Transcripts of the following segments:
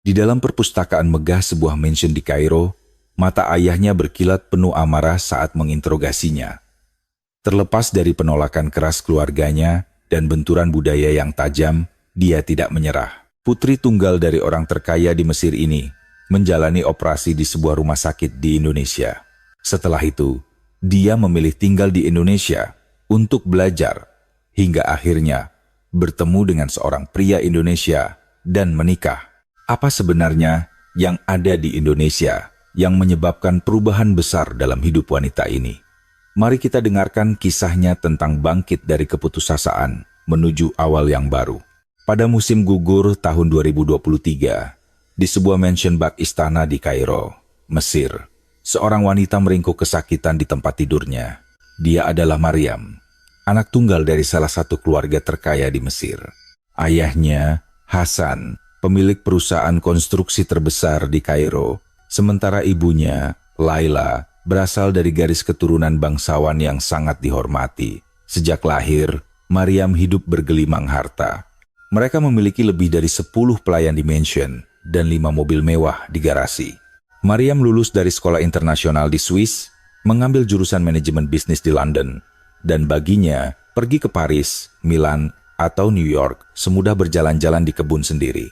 Di dalam perpustakaan megah sebuah mansion di Kairo, mata ayahnya berkilat penuh amarah saat menginterogasinya. Terlepas dari penolakan keras keluarganya dan benturan budaya yang tajam, dia tidak menyerah. Putri tunggal dari orang terkaya di Mesir ini menjalani operasi di sebuah rumah sakit di Indonesia. Setelah itu, dia memilih tinggal di Indonesia untuk belajar, hingga akhirnya bertemu dengan seorang pria Indonesia dan menikah. Apa sebenarnya yang ada di Indonesia yang menyebabkan perubahan besar dalam hidup wanita ini? Mari kita dengarkan kisahnya tentang bangkit dari keputusasaan menuju awal yang baru. Pada musim gugur tahun 2023, di sebuah mansion bak istana di Kairo, Mesir, seorang wanita meringkuk kesakitan di tempat tidurnya. Dia adalah Maryam, anak tunggal dari salah satu keluarga terkaya di Mesir. Ayahnya, Hasan, pemilik perusahaan konstruksi terbesar di Kairo, sementara ibunya, Laila, berasal dari garis keturunan bangsawan yang sangat dihormati. Sejak lahir, Maryam hidup bergelimang harta. Mereka memiliki lebih dari 10 pelayan di mansion dan 5 mobil mewah di garasi. Maryam lulus dari sekolah internasional di Swiss, mengambil jurusan manajemen bisnis di London, dan baginya pergi ke Paris, Milan, atau New York semudah berjalan-jalan di kebun sendiri.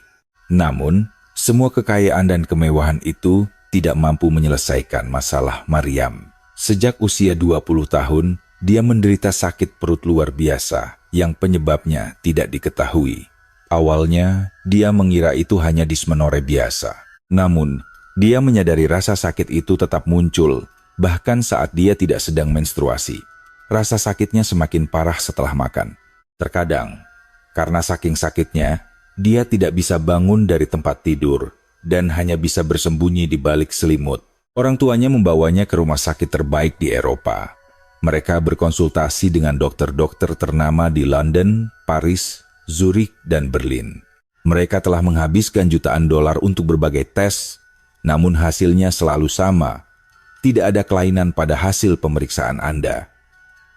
Namun, semua kekayaan dan kemewahan itu tidak mampu menyelesaikan masalah Maryam. Sejak usia 20 tahun, dia menderita sakit perut luar biasa yang penyebabnya tidak diketahui. Awalnya, dia mengira itu hanya dismenore biasa. Namun, dia menyadari rasa sakit itu tetap muncul, bahkan saat dia tidak sedang menstruasi. Rasa sakitnya semakin parah setelah makan. Terkadang, karena saking sakitnya, dia tidak bisa bangun dari tempat tidur dan hanya bisa bersembunyi di balik selimut. Orang tuanya membawanya ke rumah sakit terbaik di Eropa. Mereka berkonsultasi dengan dokter-dokter ternama di London, Paris, Zurich, dan Berlin. Mereka telah menghabiskan jutaan dolar untuk berbagai tes, namun hasilnya selalu sama. Tidak ada kelainan pada hasil pemeriksaan Anda.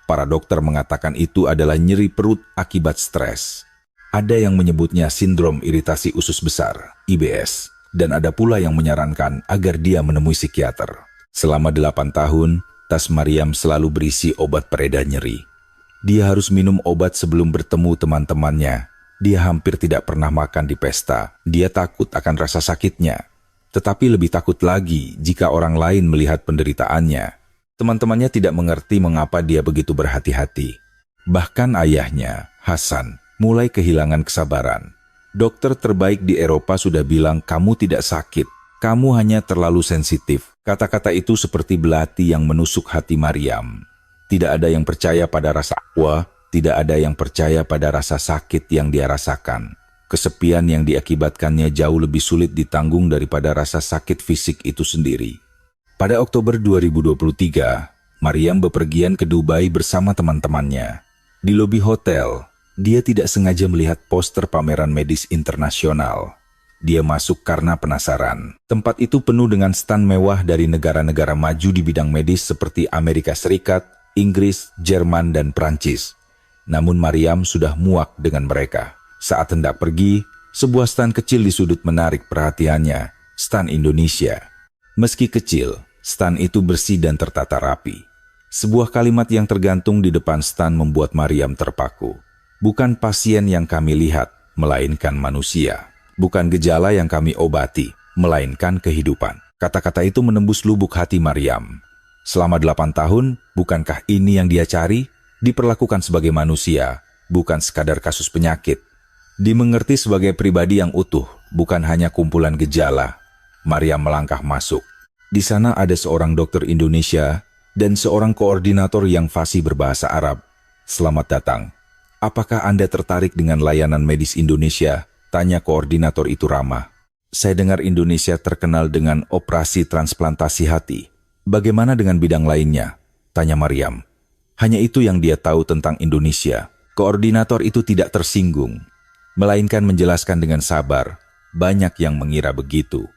Para dokter mengatakan itu adalah nyeri perut akibat stres. Ada yang menyebutnya sindrom iritasi usus besar, IBS, dan ada pula yang menyarankan agar dia menemui psikiater. Selama 8 tahun, tas Maryam selalu berisi obat pereda nyeri. Dia harus minum obat sebelum bertemu teman-temannya. Dia hampir tidak pernah makan di pesta. Dia takut akan rasa sakitnya. Tetapi lebih takut lagi jika orang lain melihat penderitaannya. Teman-temannya tidak mengerti mengapa dia begitu berhati-hati. Bahkan ayahnya, Hasan, mulai kehilangan kesabaran. Dokter terbaik di Eropa sudah bilang kamu tidak sakit. Kamu hanya terlalu sensitif. Kata-kata itu seperti belati yang menusuk hati Maryam. Tidak ada yang percaya pada rasa aqua, tidak ada yang percaya pada rasa sakit yang dia rasakan. Kesepian yang diakibatkannya jauh lebih sulit ditanggung daripada rasa sakit fisik itu sendiri. Pada Oktober 2023, Maryam bepergian ke Dubai bersama teman-temannya. Di lobi hotel, dia tidak sengaja melihat poster pameran medis internasional. Dia masuk karena penasaran. Tempat itu penuh dengan stan mewah dari negara-negara maju di bidang medis seperti Amerika Serikat, Inggris, Jerman, dan Prancis. Namun Maryam sudah muak dengan mereka. Saat hendak pergi, sebuah stan kecil di sudut menarik perhatiannya, stan Indonesia. Meski kecil, stan itu bersih dan tertata rapi. Sebuah kalimat yang tergantung di depan stan membuat Maryam terpaku. Bukan pasien yang kami lihat, melainkan manusia. Bukan gejala yang kami obati, melainkan kehidupan. Kata-kata itu menembus lubuk hati Maryam. Selama 8 tahun, bukankah ini yang dia cari? Diperlakukan sebagai manusia, bukan sekadar kasus penyakit. Dimengerti sebagai pribadi yang utuh, bukan hanya kumpulan gejala. Maryam melangkah masuk. Di sana ada seorang dokter Indonesia dan seorang koordinator yang fasih berbahasa Arab. Selamat datang. Apakah Anda tertarik dengan layanan medis Indonesia? Tanya koordinator itu ramah. Saya dengar Indonesia terkenal dengan operasi transplantasi hati. Bagaimana dengan bidang lainnya? Tanya Maryam. Hanya itu yang dia tahu tentang Indonesia. Koordinator itu tidak tersinggung, melainkan menjelaskan dengan sabar. Banyak yang mengira begitu.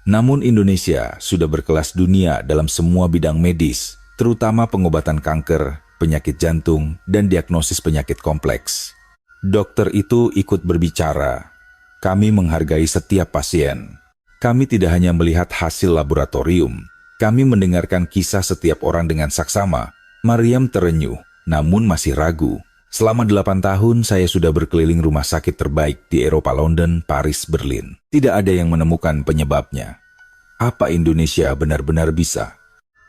Namun Indonesia sudah berkelas dunia dalam semua bidang medis, terutama pengobatan kanker, penyakit jantung, dan diagnosis penyakit kompleks. Dokter itu ikut berbicara. Kami menghargai setiap pasien. Kami tidak hanya melihat hasil laboratorium, kami mendengarkan kisah setiap orang dengan saksama. Mariam terenyuh, namun masih ragu. Selama 8 tahun saya sudah berkeliling rumah sakit terbaik di Eropa, London, Paris, Berlin. Tidak ada yang menemukan penyebabnya. Apa Indonesia benar-benar bisa?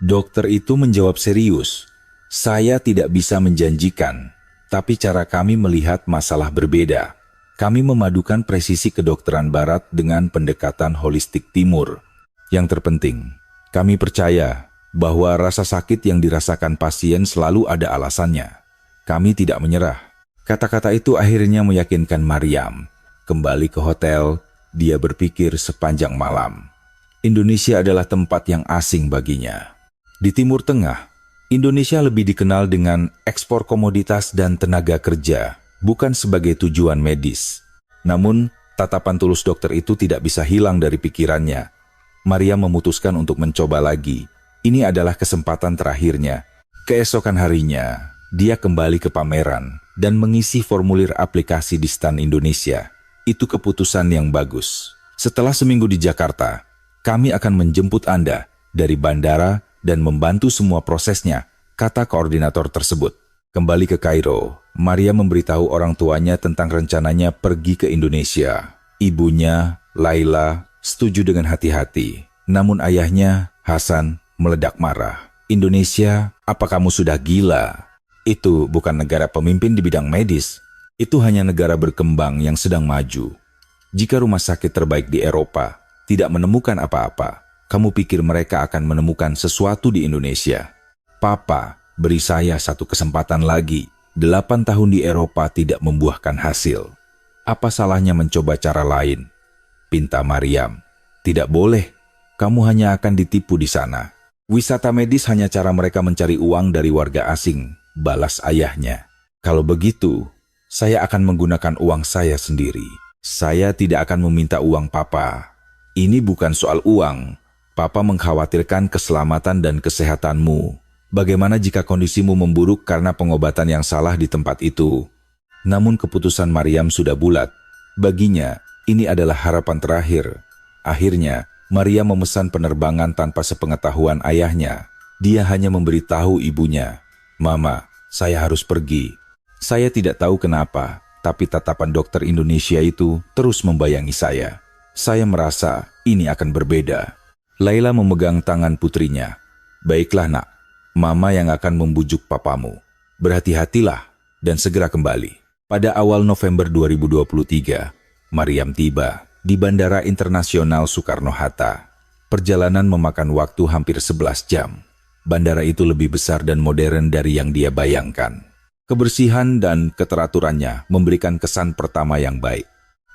Dokter itu menjawab serius. Saya tidak bisa menjanjikan, tapi cara kami melihat masalah berbeda. Kami memadukan presisi kedokteran barat dengan pendekatan holistik timur. Yang terpenting, kami percaya bahwa rasa sakit yang dirasakan pasien selalu ada alasannya. Kami tidak menyerah. Kata-kata itu akhirnya meyakinkan Mariam. Kembali ke hotel, dia berpikir sepanjang malam. Indonesia adalah tempat yang asing baginya. Di Timur Tengah, Indonesia lebih dikenal dengan ekspor komoditas dan tenaga kerja, bukan sebagai tujuan medis. Namun, tatapan tulus dokter itu tidak bisa hilang dari pikirannya. Maria memutuskan untuk mencoba lagi. Ini adalah kesempatan terakhirnya. Keesokan harinya, dia kembali ke pameran dan mengisi formulir aplikasi di stan Indonesia. Itu keputusan yang bagus. Setelah seminggu di Jakarta, kami akan menjemput Anda dari bandara dan membantu semua prosesnya, kata koordinator tersebut. Kembali ke Kairo, Maria memberitahu orang tuanya tentang rencananya pergi ke Indonesia. Ibunya, Laila, setuju dengan hati-hati. Namun ayahnya, Hasan, meledak marah. Indonesia, apa kamu sudah gila? Itu bukan negara pemimpin di bidang medis. Itu hanya negara berkembang yang sedang maju. Jika rumah sakit terbaik di Eropa tidak menemukan apa-apa, kamu pikir mereka akan menemukan sesuatu di Indonesia? Papa, beri saya satu kesempatan lagi. 8 tahun di Eropa tidak membuahkan hasil. Apa salahnya mencoba cara lain? Pinta Mariam. Tidak boleh. Kamu hanya akan ditipu di sana. Wisata medis hanya cara mereka mencari uang dari warga asing, balas ayahnya. Kalau begitu, saya akan menggunakan uang saya sendiri. Saya tidak akan meminta uang Papa. Ini bukan soal uang. Papa mengkhawatirkan keselamatan dan kesehatanmu. Bagaimana jika kondisimu memburuk karena pengobatan yang salah di tempat itu? Namun keputusan Mariam sudah bulat. Baginya, ini adalah harapan terakhir. Akhirnya, Mariam memesan penerbangan tanpa sepengetahuan ayahnya. Dia hanya memberitahu ibunya, "Mama, saya harus pergi." Saya tidak tahu kenapa, tapi tatapan dokter Indonesia itu terus membayangi saya. Saya merasa ini akan berbeda. Laila memegang tangan putrinya. "Baiklah nak. Mama yang akan membujuk papamu. Berhati-hatilah dan segera kembali." Pada awal November 2023, Mariam tiba di Bandara Internasional Soekarno-Hatta. Perjalanan memakan waktu hampir 11 jam. Bandara itu lebih besar dan modern dari yang dia bayangkan. Kebersihan dan keteraturannya memberikan kesan pertama yang baik.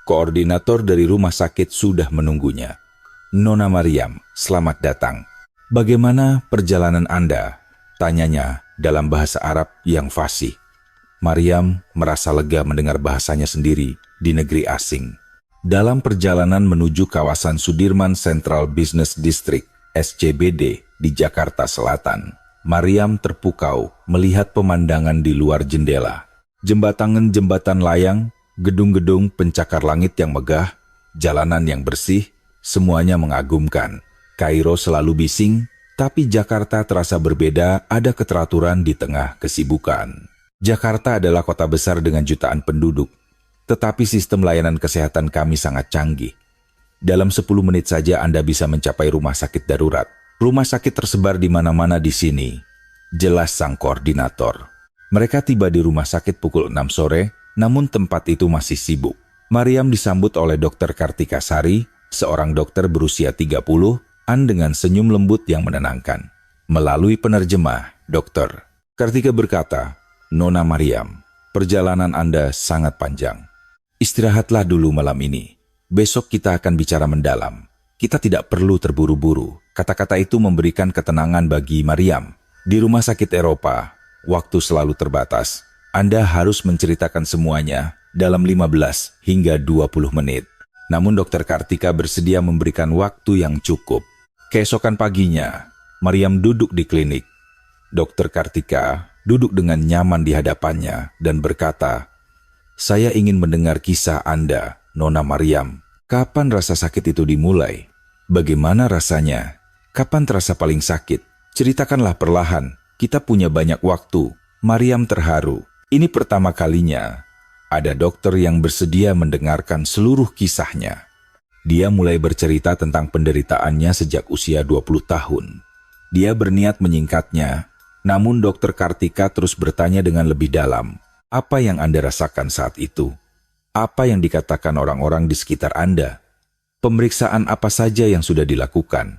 Koordinator dari rumah sakit sudah menunggunya. "Nona Mariam, selamat datang. Bagaimana perjalanan Anda?" tanyanya dalam bahasa Arab yang fasih. Mariam merasa lega mendengar bahasanya sendiri di negeri asing. Dalam perjalanan menuju kawasan Sudirman Central Business District, SCBD, di Jakarta Selatan, Mariam terpukau melihat pemandangan di luar jendela. Jembatan layang, gedung-gedung pencakar langit yang megah, jalanan yang bersih, semuanya mengagumkan. Kairo selalu bising, tapi Jakarta terasa berbeda, ada keteraturan di tengah kesibukan. Jakarta adalah kota besar dengan jutaan penduduk, tetapi sistem layanan kesehatan kami sangat canggih. Dalam 10 menit saja Anda bisa mencapai rumah sakit darurat. Rumah sakit tersebar di mana-mana di sini, jelas sang koordinator. Mereka tiba di rumah sakit pukul 6 sore, namun tempat itu masih sibuk. Mariam disambut oleh Dr. Kartika Sari, seorang dokter berusia 30-an dengan senyum lembut yang menenangkan. Melalui penerjemah, Dr. Kartika berkata, "Nona Mariam, perjalanan Anda sangat panjang. Istirahatlah dulu malam ini. Besok kita akan bicara mendalam. Kita tidak perlu terburu-buru." Kata-kata itu memberikan ketenangan bagi Mariam. Di rumah sakit Eropa, waktu selalu terbatas. Anda harus menceritakan semuanya dalam 15 hingga 20 menit. Namun Dr. Kartika bersedia memberikan waktu yang cukup. Keesokan paginya, Mariam duduk di klinik. Dr. Kartika duduk dengan nyaman di hadapannya dan berkata, "Saya ingin mendengar kisah Anda, Nona Maryam. Kapan rasa sakit itu dimulai? Bagaimana rasanya? Kapan terasa paling sakit? Ceritakanlah perlahan, kita punya banyak waktu. Maryam terharu. Ini pertama kalinya ada dokter yang bersedia mendengarkan seluruh kisahnya. Dia mulai bercerita tentang penderitaannya sejak usia 20 tahun. Dia berniat menyingkatnya, namun Dokter Kartika terus bertanya dengan lebih dalam. Apa yang Anda rasakan saat itu? Apa yang dikatakan orang-orang di sekitar Anda? Pemeriksaan apa saja yang sudah dilakukan?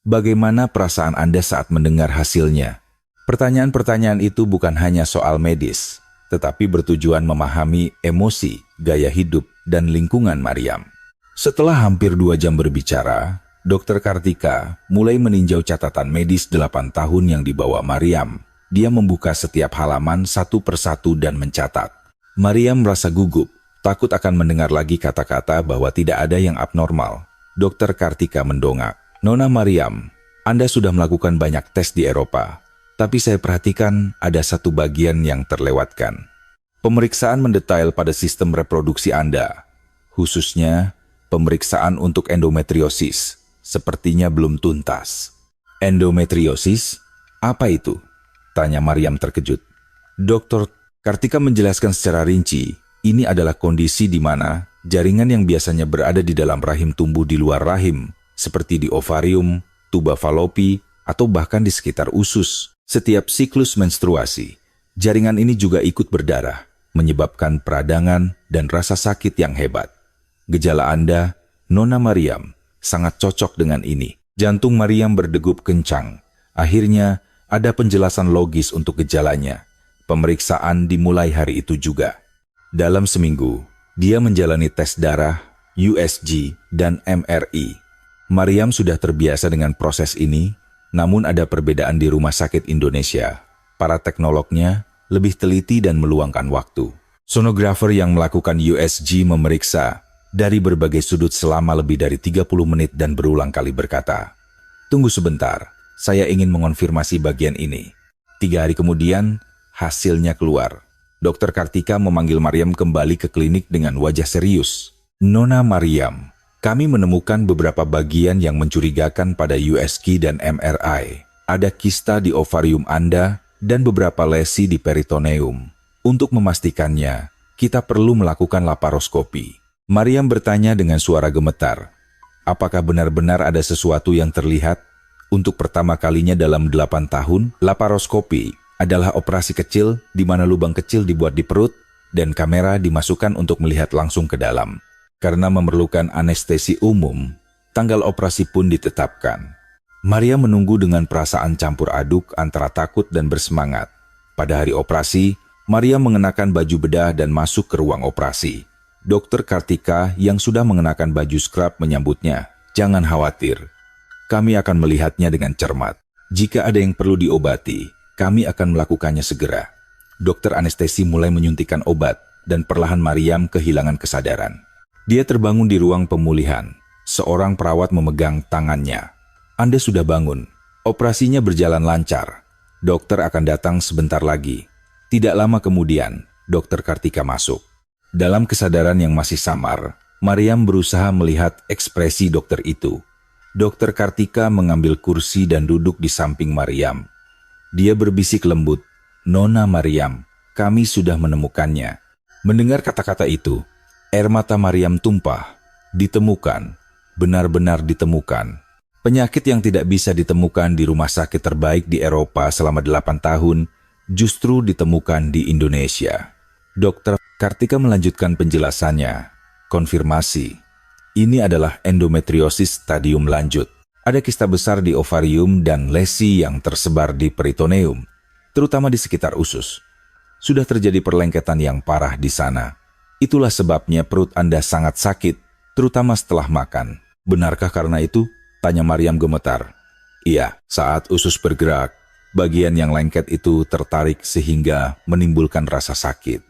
Bagaimana perasaan Anda saat mendengar hasilnya? Pertanyaan-pertanyaan itu bukan hanya soal medis, tetapi bertujuan memahami emosi, gaya hidup, dan lingkungan Maryam. Setelah hampir 2 jam berbicara, Dokter Kartika mulai meninjau catatan medis 8 tahun yang dibawa Maryam. Dia membuka setiap halaman satu persatu dan mencatat. Maryam merasa gugup, takut akan mendengar lagi kata-kata bahwa tidak ada yang abnormal. Dokter Kartika mendongak. Nona Maryam, Anda sudah melakukan banyak tes di Eropa. Tapi saya perhatikan ada satu bagian yang terlewatkan. Pemeriksaan mendetail pada sistem reproduksi Anda, khususnya pemeriksaan untuk endometriosis, sepertinya belum tuntas. Endometriosis? Apa itu? Tanya Maryam terkejut. Dokter Kartika menjelaskan secara rinci, ini adalah kondisi di mana jaringan yang biasanya berada di dalam rahim tumbuh di luar rahim, seperti di ovarium, tuba falopi, atau bahkan di sekitar usus. Setiap siklus menstruasi, jaringan ini juga ikut berdarah, menyebabkan peradangan dan rasa sakit yang hebat. Gejala Anda, Nona Maryam, sangat cocok dengan ini. Jantung Maryam berdegup kencang. Akhirnya, ada penjelasan logis untuk gejalanya. Pemeriksaan dimulai hari itu juga. Dalam seminggu, dia menjalani tes darah, USG, dan MRI. Maryam sudah terbiasa dengan proses ini. Namun ada perbedaan di Rumah Sakit Indonesia. Para teknolognya lebih teliti dan meluangkan waktu. Sonografer yang melakukan USG memeriksa dari berbagai sudut selama lebih dari 30 menit dan berulang kali berkata, "Tunggu sebentar, saya ingin mengonfirmasi bagian ini." 3 hari kemudian, hasilnya keluar. Dokter Kartika memanggil Maryam kembali ke klinik dengan wajah serius. Nona Maryam, kami menemukan beberapa bagian yang mencurigakan pada USG dan MRI. Ada kista di ovarium Anda dan beberapa lesi di peritoneum. Untuk memastikannya, kita perlu melakukan laparoskopi. Maryam bertanya dengan suara gemetar. Apakah benar-benar ada sesuatu yang terlihat? Untuk pertama kalinya dalam 8 tahun, laparoskopi adalah operasi kecil di mana lubang kecil dibuat di perut dan kamera dimasukkan untuk melihat langsung ke dalam. Karena memerlukan anestesi umum, tanggal operasi pun ditetapkan. Maryam menunggu dengan perasaan campur aduk antara takut dan bersemangat. Pada hari operasi, Maryam mengenakan baju bedah dan masuk ke ruang operasi. Dokter Kartika yang sudah mengenakan baju scrub menyambutnya. Jangan khawatir, kami akan melihatnya dengan cermat. Jika ada yang perlu diobati, kami akan melakukannya segera. Dokter anestesi mulai menyuntikkan obat dan perlahan Maryam kehilangan kesadaran. Dia terbangun di ruang pemulihan. Seorang perawat memegang tangannya. Anda sudah bangun. Operasinya berjalan lancar. Dokter akan datang sebentar lagi. Tidak lama kemudian, Dokter Kartika masuk. Dalam kesadaran yang masih samar, Maryam berusaha melihat ekspresi dokter itu. Dokter Kartika mengambil kursi dan duduk di samping Maryam. Dia berbisik lembut, "Nona Maryam, kami sudah menemukannya." Mendengar kata-kata itu, air mata Maryam tumpah. Ditemukan, benar-benar ditemukan. Penyakit yang tidak bisa ditemukan di rumah sakit terbaik di Eropa selama 8 tahun, justru ditemukan di Indonesia. Dokter Kartika melanjutkan penjelasannya. Konfirmasi, ini adalah endometriosis stadium lanjut. Ada kista besar di ovarium dan lesi yang tersebar di peritoneum, terutama di sekitar usus. Sudah terjadi perlengketan yang parah di sana. Itulah sebabnya perut Anda sangat sakit, terutama setelah makan. Benarkah karena itu? Tanya Maryam gemetar. Iya, saat usus bergerak, bagian yang lengket itu tertarik sehingga menimbulkan rasa sakit.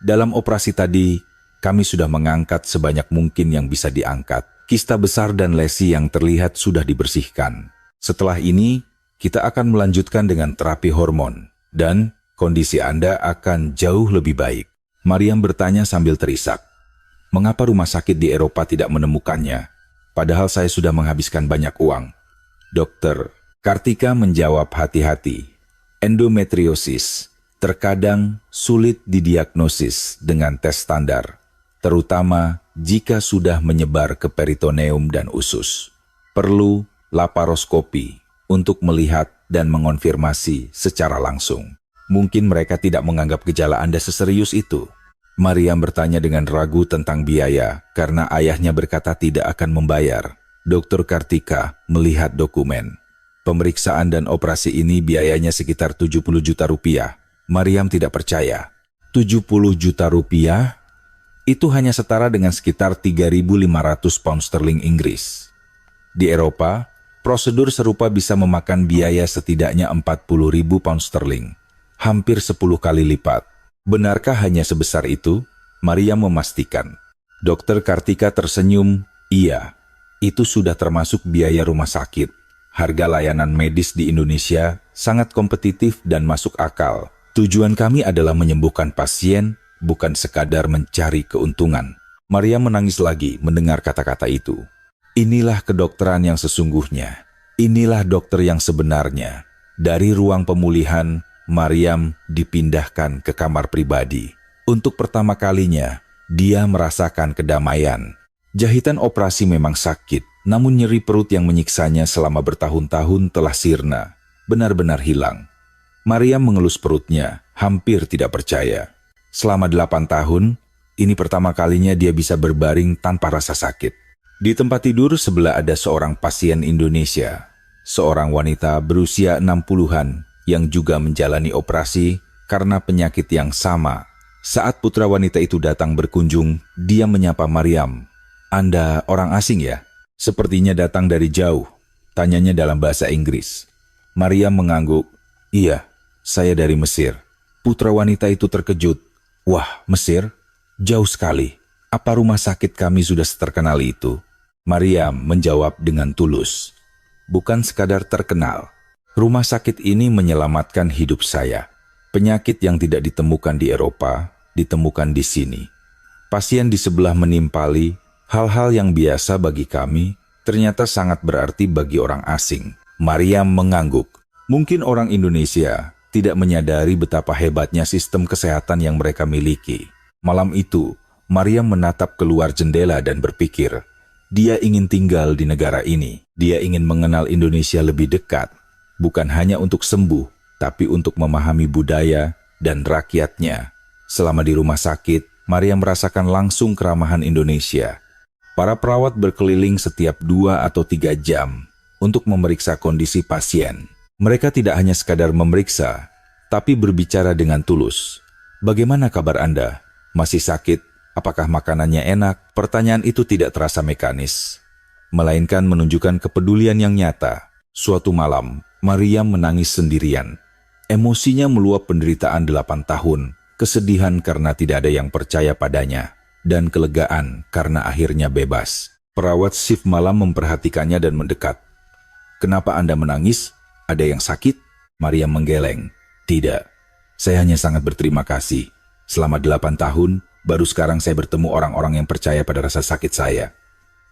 Dalam operasi tadi, kami sudah mengangkat sebanyak mungkin yang bisa diangkat. Kista besar dan lesi yang terlihat sudah dibersihkan. Setelah ini, kita akan melanjutkan dengan terapi hormon, dan kondisi Anda akan jauh lebih baik. Maryam bertanya sambil terisak. Mengapa rumah sakit di Eropa tidak menemukannya? Padahal saya sudah menghabiskan banyak uang. Dokter Kartika menjawab hati-hati. Endometriosis terkadang sulit didiagnosis dengan tes standar, terutama jika sudah menyebar ke peritoneum dan usus. Perlu laparoskopi untuk melihat dan mengonfirmasi secara langsung. Mungkin mereka tidak menganggap gejala Anda seserius itu. Mariam bertanya dengan ragu tentang biaya karena ayahnya berkata tidak akan membayar. Dokter Kartika melihat dokumen. Pemeriksaan dan operasi ini biayanya sekitar 70 juta rupiah. Mariam tidak percaya. 70 juta rupiah? Itu hanya setara dengan sekitar 3.500 pound sterling Inggris. Di Eropa, prosedur serupa bisa memakan biaya setidaknya 40.000 pound sterling. Hampir 10 kali lipat. Benarkah hanya sebesar itu? Mariam memastikan. Dokter Kartika tersenyum. Iya, itu sudah termasuk biaya rumah sakit. Harga layanan medis di Indonesia sangat kompetitif dan masuk akal. Tujuan kami adalah menyembuhkan pasien, bukan sekadar mencari keuntungan. Maria menangis lagi mendengar kata-kata itu. Inilah kedokteran yang sesungguhnya. Inilah dokter yang sebenarnya. Dari ruang pemulihan, Mariam dipindahkan ke kamar pribadi. Untuk pertama kalinya, dia merasakan kedamaian. Jahitan operasi memang sakit, namun nyeri perut yang menyiksanya selama bertahun-tahun telah sirna, benar-benar hilang. Mariam mengelus perutnya, hampir tidak percaya. Selama 8 tahun, ini pertama kalinya dia bisa berbaring tanpa rasa sakit. Di tempat tidur sebelah ada seorang pasien Indonesia, seorang wanita berusia 60-an yang juga menjalani operasi karena penyakit yang sama. Saat putra wanita itu datang berkunjung, dia menyapa Mariam. Anda orang asing ya? Sepertinya datang dari jauh. Tanyanya dalam bahasa Inggris. Mariam mengangguk. Iya, saya dari Mesir. Putra wanita itu terkejut. Wah, Mesir? Jauh sekali. Apa rumah sakit kami sudah terkenal itu? Mariam menjawab dengan tulus. Bukan sekadar terkenal. Rumah sakit ini menyelamatkan hidup saya. Penyakit yang tidak ditemukan di Eropa, ditemukan di sini. Pasien di sebelah menimpali. Hal-hal yang biasa bagi kami ternyata sangat berarti bagi orang asing. Mariam mengangguk. Mungkin orang Indonesia tidak menyadari betapa hebatnya sistem kesehatan yang mereka miliki. Malam itu, Mariam menatap keluar jendela dan berpikir, dia ingin tinggal di negara ini. Dia ingin mengenal Indonesia lebih dekat, bukan hanya untuk sembuh, tapi untuk memahami budaya dan rakyatnya. Selama di rumah sakit, Mariam merasakan langsung keramahan Indonesia. Para perawat berkeliling setiap 2 atau 3 jam untuk memeriksa kondisi pasien. Mereka tidak hanya sekadar memeriksa, tapi berbicara dengan tulus. Bagaimana kabar Anda? Masih sakit? Apakah makanannya enak? Pertanyaan itu tidak terasa mekanis, melainkan menunjukkan kepedulian yang nyata. Suatu malam, Mariam menangis sendirian. Emosinya meluap penderitaan 8 tahun, kesedihan karena tidak ada yang percaya padanya, dan kelegaan karena akhirnya bebas. Perawat shift malam memperhatikannya dan mendekat. Kenapa Anda menangis? Ada yang sakit? Mariam menggeleng. Tidak, saya hanya sangat berterima kasih. Selama 8 tahun, baru sekarang saya bertemu orang-orang yang percaya pada rasa sakit saya.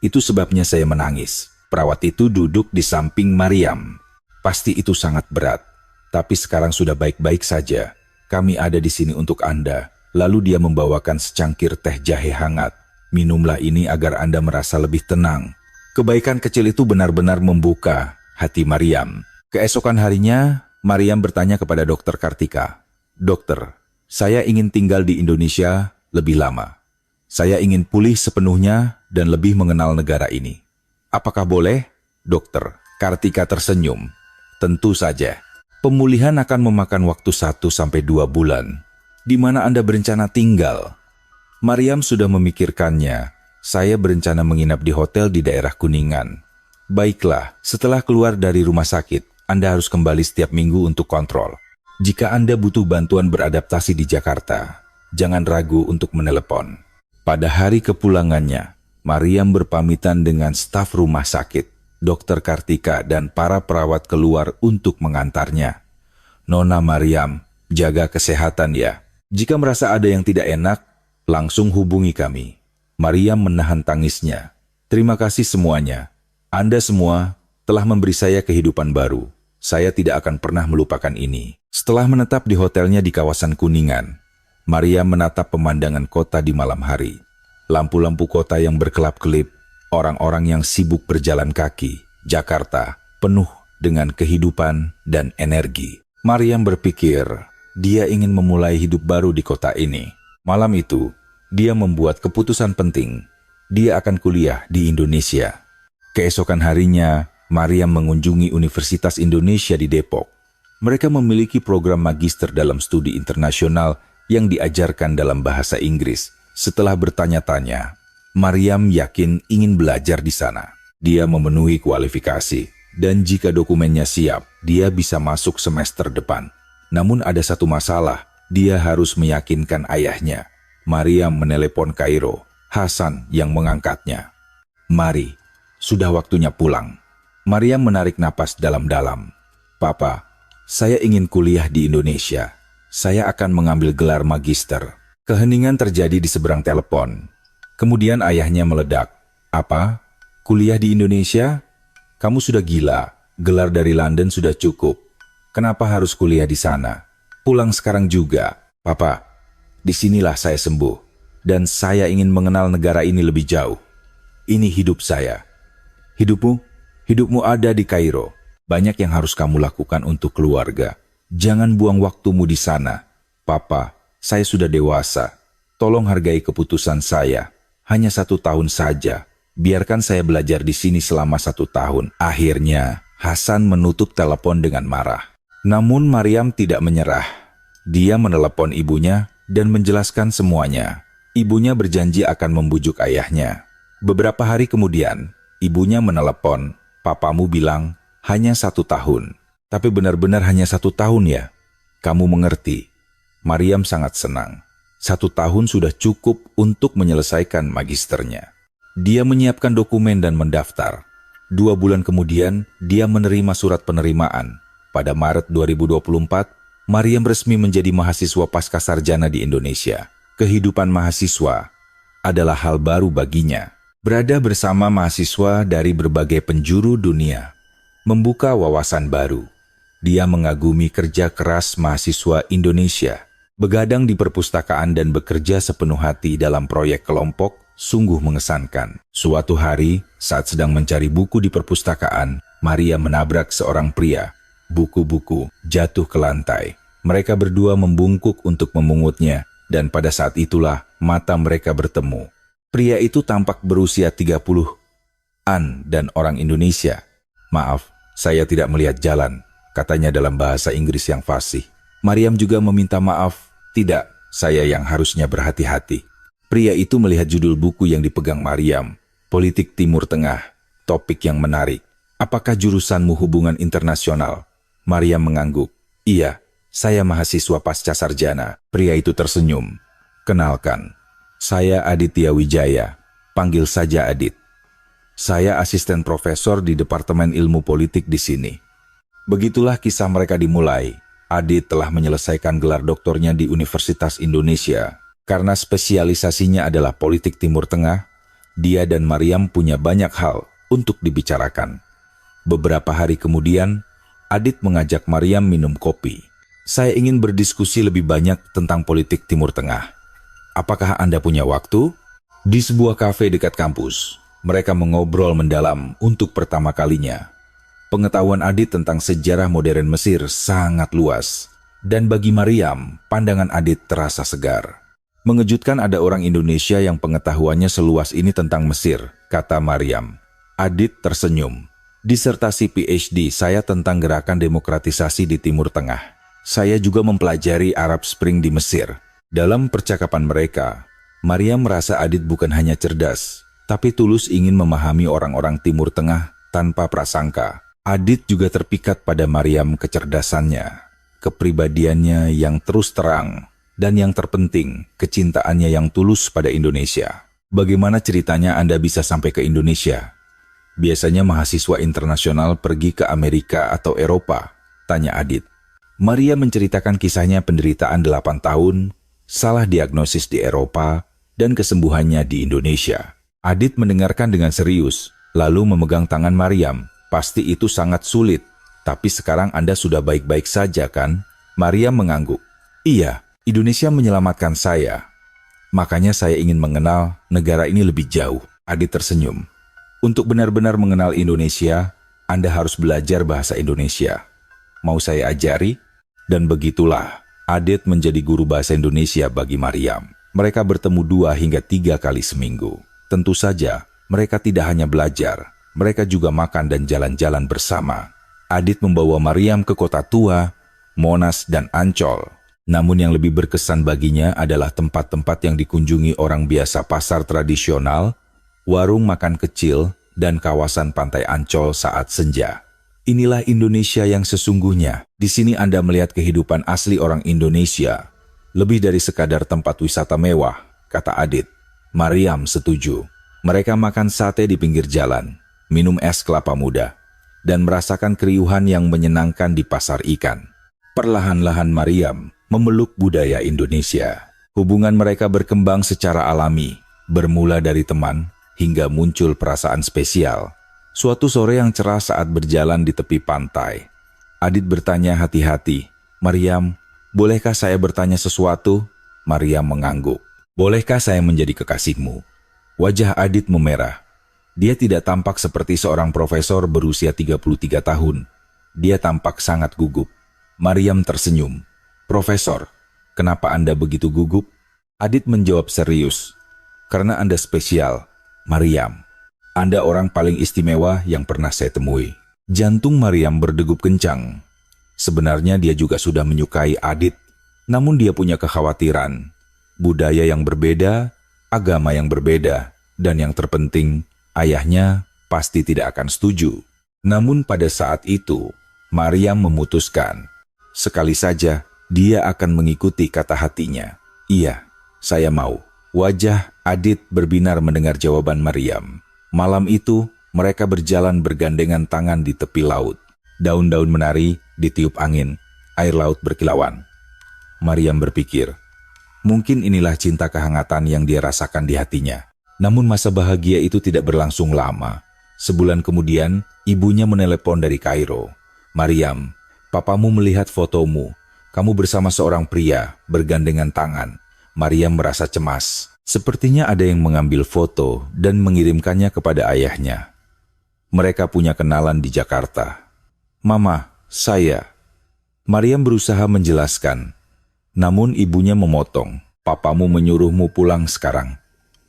Itu sebabnya saya menangis. Perawat itu duduk di samping Mariam. Pasti itu sangat berat, tapi sekarang sudah baik-baik saja. Kami ada di sini untuk Anda. Lalu dia membawakan secangkir teh jahe hangat. Minumlah ini agar Anda merasa lebih tenang. Kebaikan kecil itu benar-benar membuka hati Mariam. Keesokan harinya, Mariam bertanya kepada Dokter Kartika. Dokter, saya ingin tinggal di Indonesia lebih lama. Saya ingin pulih sepenuhnya dan lebih mengenal negara ini. Apakah boleh? Dokter Kartika tersenyum. Tentu saja. Pemulihan akan memakan waktu 1-2 bulan. Di mana Anda berencana tinggal? Mariam sudah memikirkannya. Saya berencana menginap di hotel di daerah Kuningan. Baiklah, setelah keluar dari rumah sakit, Anda harus kembali setiap minggu untuk kontrol. Jika Anda butuh bantuan beradaptasi di Jakarta, jangan ragu untuk menelepon. Pada hari kepulangannya, Mariam berpamitan dengan staf rumah sakit, Dokter Kartika dan para perawat keluar untuk mengantarnya. Nona Mariam, jaga kesehatan ya. Jika merasa ada yang tidak enak, langsung hubungi kami. Maryam menahan tangisnya. Terima kasih semuanya. Anda semua telah memberi saya kehidupan baru. Saya tidak akan pernah melupakan ini. Setelah menetap di hotelnya di kawasan Kuningan, Maryam menatap pemandangan kota di malam hari. Lampu-lampu kota yang berkelap-kelip, orang-orang yang sibuk berjalan kaki. Jakarta penuh dengan kehidupan dan energi. Maryam berpikir, dia ingin memulai hidup baru di kota ini. Malam itu, dia membuat keputusan penting. Dia akan kuliah di Indonesia. Keesokan harinya, Maryam mengunjungi Universitas Indonesia di Depok. Mereka memiliki program magister dalam studi internasional yang diajarkan dalam bahasa Inggris. Setelah bertanya-tanya, Maryam yakin ingin belajar di sana. Dia memenuhi kualifikasi, dan jika dokumennya siap, dia bisa masuk semester depan. Namun ada satu masalah, dia harus meyakinkan ayahnya. Maryam menelepon Kairo, Hasan yang mengangkatnya. Mari, sudah waktunya pulang. Maryam menarik napas dalam-dalam. Papa, saya ingin kuliah di Indonesia. Saya akan mengambil gelar magister. Keheningan terjadi di seberang telepon. Kemudian ayahnya meledak. Apa? Kuliah di Indonesia? Kamu sudah gila. Gelar dari London sudah cukup. Kenapa harus kuliah di sana? Pulang sekarang juga. Papa, disinilah saya sembuh. Dan saya ingin mengenal negara ini lebih jauh. Ini hidup saya. Hidupmu ada di Kairo. Banyak yang harus kamu lakukan untuk keluarga. Jangan buang waktumu di sana. Papa, saya sudah dewasa. Tolong hargai keputusan saya. Hanya 1 tahun saja. Biarkan saya belajar di sini selama 1 tahun. Akhirnya, Hasan menutup telepon dengan marah. Namun Maryam tidak menyerah. Dia menelepon ibunya dan menjelaskan semuanya. Ibunya berjanji akan membujuk ayahnya. Beberapa hari kemudian, ibunya menelepon. Papamu bilang, hanya 1 tahun. Tapi benar-benar hanya 1 tahun ya? Kamu mengerti. Maryam sangat senang. 1 tahun sudah cukup untuk menyelesaikan magisternya. Dia menyiapkan dokumen dan mendaftar. 2 bulan kemudian, dia menerima surat penerimaan. Pada Maret 2024, Maryam resmi menjadi mahasiswa pascasarjana di Indonesia. Kehidupan mahasiswa adalah hal baru baginya. Berada bersama mahasiswa dari berbagai penjuru dunia, membuka wawasan baru. Dia mengagumi kerja keras mahasiswa Indonesia. Begadang di perpustakaan dan bekerja sepenuh hati dalam proyek kelompok sungguh mengesankan. Suatu hari, saat sedang mencari buku di perpustakaan, Maryam menabrak seorang pria. Buku-buku jatuh ke lantai. Mereka berdua membungkuk untuk memungutnya, dan pada saat itulah mata mereka bertemu. Pria itu tampak berusia 30-an dan orang Indonesia. Maaf, saya tidak melihat jalan, katanya dalam bahasa Inggris yang fasih. Maryam juga meminta maaf. Tidak, saya yang harusnya berhati-hati. Pria itu melihat judul buku yang dipegang Maryam, Politik Timur Tengah, topik yang menarik. Apakah jurusanmu hubungan internasional? Maryam mengangguk. Iya, saya mahasiswa pascasarjana. Pria itu tersenyum. Kenalkan, saya Aditya Wijaya. Panggil saja Adit. Saya asisten profesor di Departemen Ilmu Politik di sini. Begitulah kisah mereka dimulai. Adit telah menyelesaikan gelar doktornya di Universitas Indonesia. Karena spesialisasinya adalah politik Timur Tengah, dia dan Maryam punya banyak hal untuk dibicarakan. Beberapa hari kemudian, Adit mengajak Maryam minum kopi. Saya ingin berdiskusi lebih banyak tentang politik Timur Tengah. Apakah Anda punya waktu? Di sebuah kafe dekat kampus, mereka mengobrol mendalam untuk pertama kalinya. Pengetahuan Adit tentang sejarah modern Mesir sangat luas. Dan bagi Maryam, pandangan Adit terasa segar. Mengejutkan ada orang Indonesia yang pengetahuannya seluas ini tentang Mesir, kata Maryam. Adit tersenyum. Disertasi PhD saya tentang gerakan demokratisasi di Timur Tengah. Saya juga mempelajari Arab Spring di Mesir. Dalam percakapan mereka, Maryam merasa Adit bukan hanya cerdas, tapi tulus ingin memahami orang-orang Timur Tengah tanpa prasangka. Adit juga terpikat pada Maryam kecerdasannya, kepribadiannya yang terus terang, dan yang terpenting, kecintaannya yang tulus pada Indonesia. Bagaimana ceritanya Anda bisa sampai ke Indonesia? Biasanya mahasiswa internasional pergi ke Amerika atau Eropa, tanya Adit. Maryam menceritakan kisahnya penderitaan 8 tahun, salah diagnosis di Eropa, dan kesembuhannya di Indonesia. Adit mendengarkan dengan serius, lalu memegang tangan Maryam. Pasti itu sangat sulit, tapi sekarang Anda sudah baik-baik saja kan? Maryam mengangguk. Iya, Indonesia menyelamatkan saya. Makanya saya ingin mengenal negara ini lebih jauh. Adit tersenyum. Untuk benar-benar mengenal Indonesia, Anda harus belajar bahasa Indonesia. Mau saya ajari? Dan begitulah, Adit menjadi guru bahasa Indonesia bagi Maryam. Mereka bertemu 2 hingga 3 kali seminggu. Tentu saja, mereka tidak hanya belajar, mereka juga makan dan jalan-jalan bersama. Adit membawa Maryam ke Kota Tua, Monas, dan Ancol. Namun yang lebih berkesan baginya adalah tempat-tempat yang dikunjungi orang biasa, pasar tradisional, warung makan kecil, dan kawasan pantai Ancol saat senja. Inilah Indonesia yang sesungguhnya. Di sini Anda melihat kehidupan asli orang Indonesia. Lebih dari sekadar tempat wisata mewah, kata Adit. Maryam setuju. Mereka makan sate di pinggir jalan, minum es kelapa muda, dan merasakan keriuhan yang menyenangkan di pasar ikan. Perlahan-lahan Maryam memeluk budaya Indonesia. Hubungan mereka berkembang secara alami, bermula dari teman hingga muncul perasaan spesial. Suatu sore yang cerah saat berjalan di tepi pantai, Adit bertanya hati-hati, "Maryam, bolehkah saya bertanya sesuatu?" Maryam mengangguk. "Bolehkah saya menjadi kekasihmu?" Wajah Adit memerah. Dia tidak tampak seperti seorang profesor berusia 33 tahun. Dia tampak sangat gugup. Maryam tersenyum. "Profesor, kenapa Anda begitu gugup?" Adit menjawab serius. "Karena Anda spesial, Maryam. Anda orang paling istimewa yang pernah saya temui." Jantung Maryam berdegup kencang. Sebenarnya dia juga sudah menyukai Adit, namun dia punya kekhawatiran. Budaya yang berbeda, agama yang berbeda, dan yang terpenting, ayahnya pasti tidak akan setuju. Namun pada saat itu, Maryam memutuskan. Sekali saja, dia akan mengikuti kata hatinya. "Iya, saya mau." Wajah Adit berbinar mendengar jawaban Maryam. Malam itu, mereka berjalan bergandengan tangan di tepi laut. Daun-daun menari, ditiup angin, air laut berkilauan. Maryam berpikir, mungkin inilah cinta kehangatan yang dia rasakan di hatinya. Namun masa bahagia itu tidak berlangsung lama. Sebulan kemudian, ibunya menelepon dari Kairo. "Maryam, papamu melihat fotomu. Kamu bersama seorang pria, bergandengan tangan." Maryam merasa cemas. Sepertinya ada yang mengambil foto dan mengirimkannya kepada ayahnya. Mereka punya kenalan di Jakarta. "Mama, saya..." Maryam berusaha menjelaskan. Namun ibunya memotong. "Papamu menyuruhmu pulang sekarang.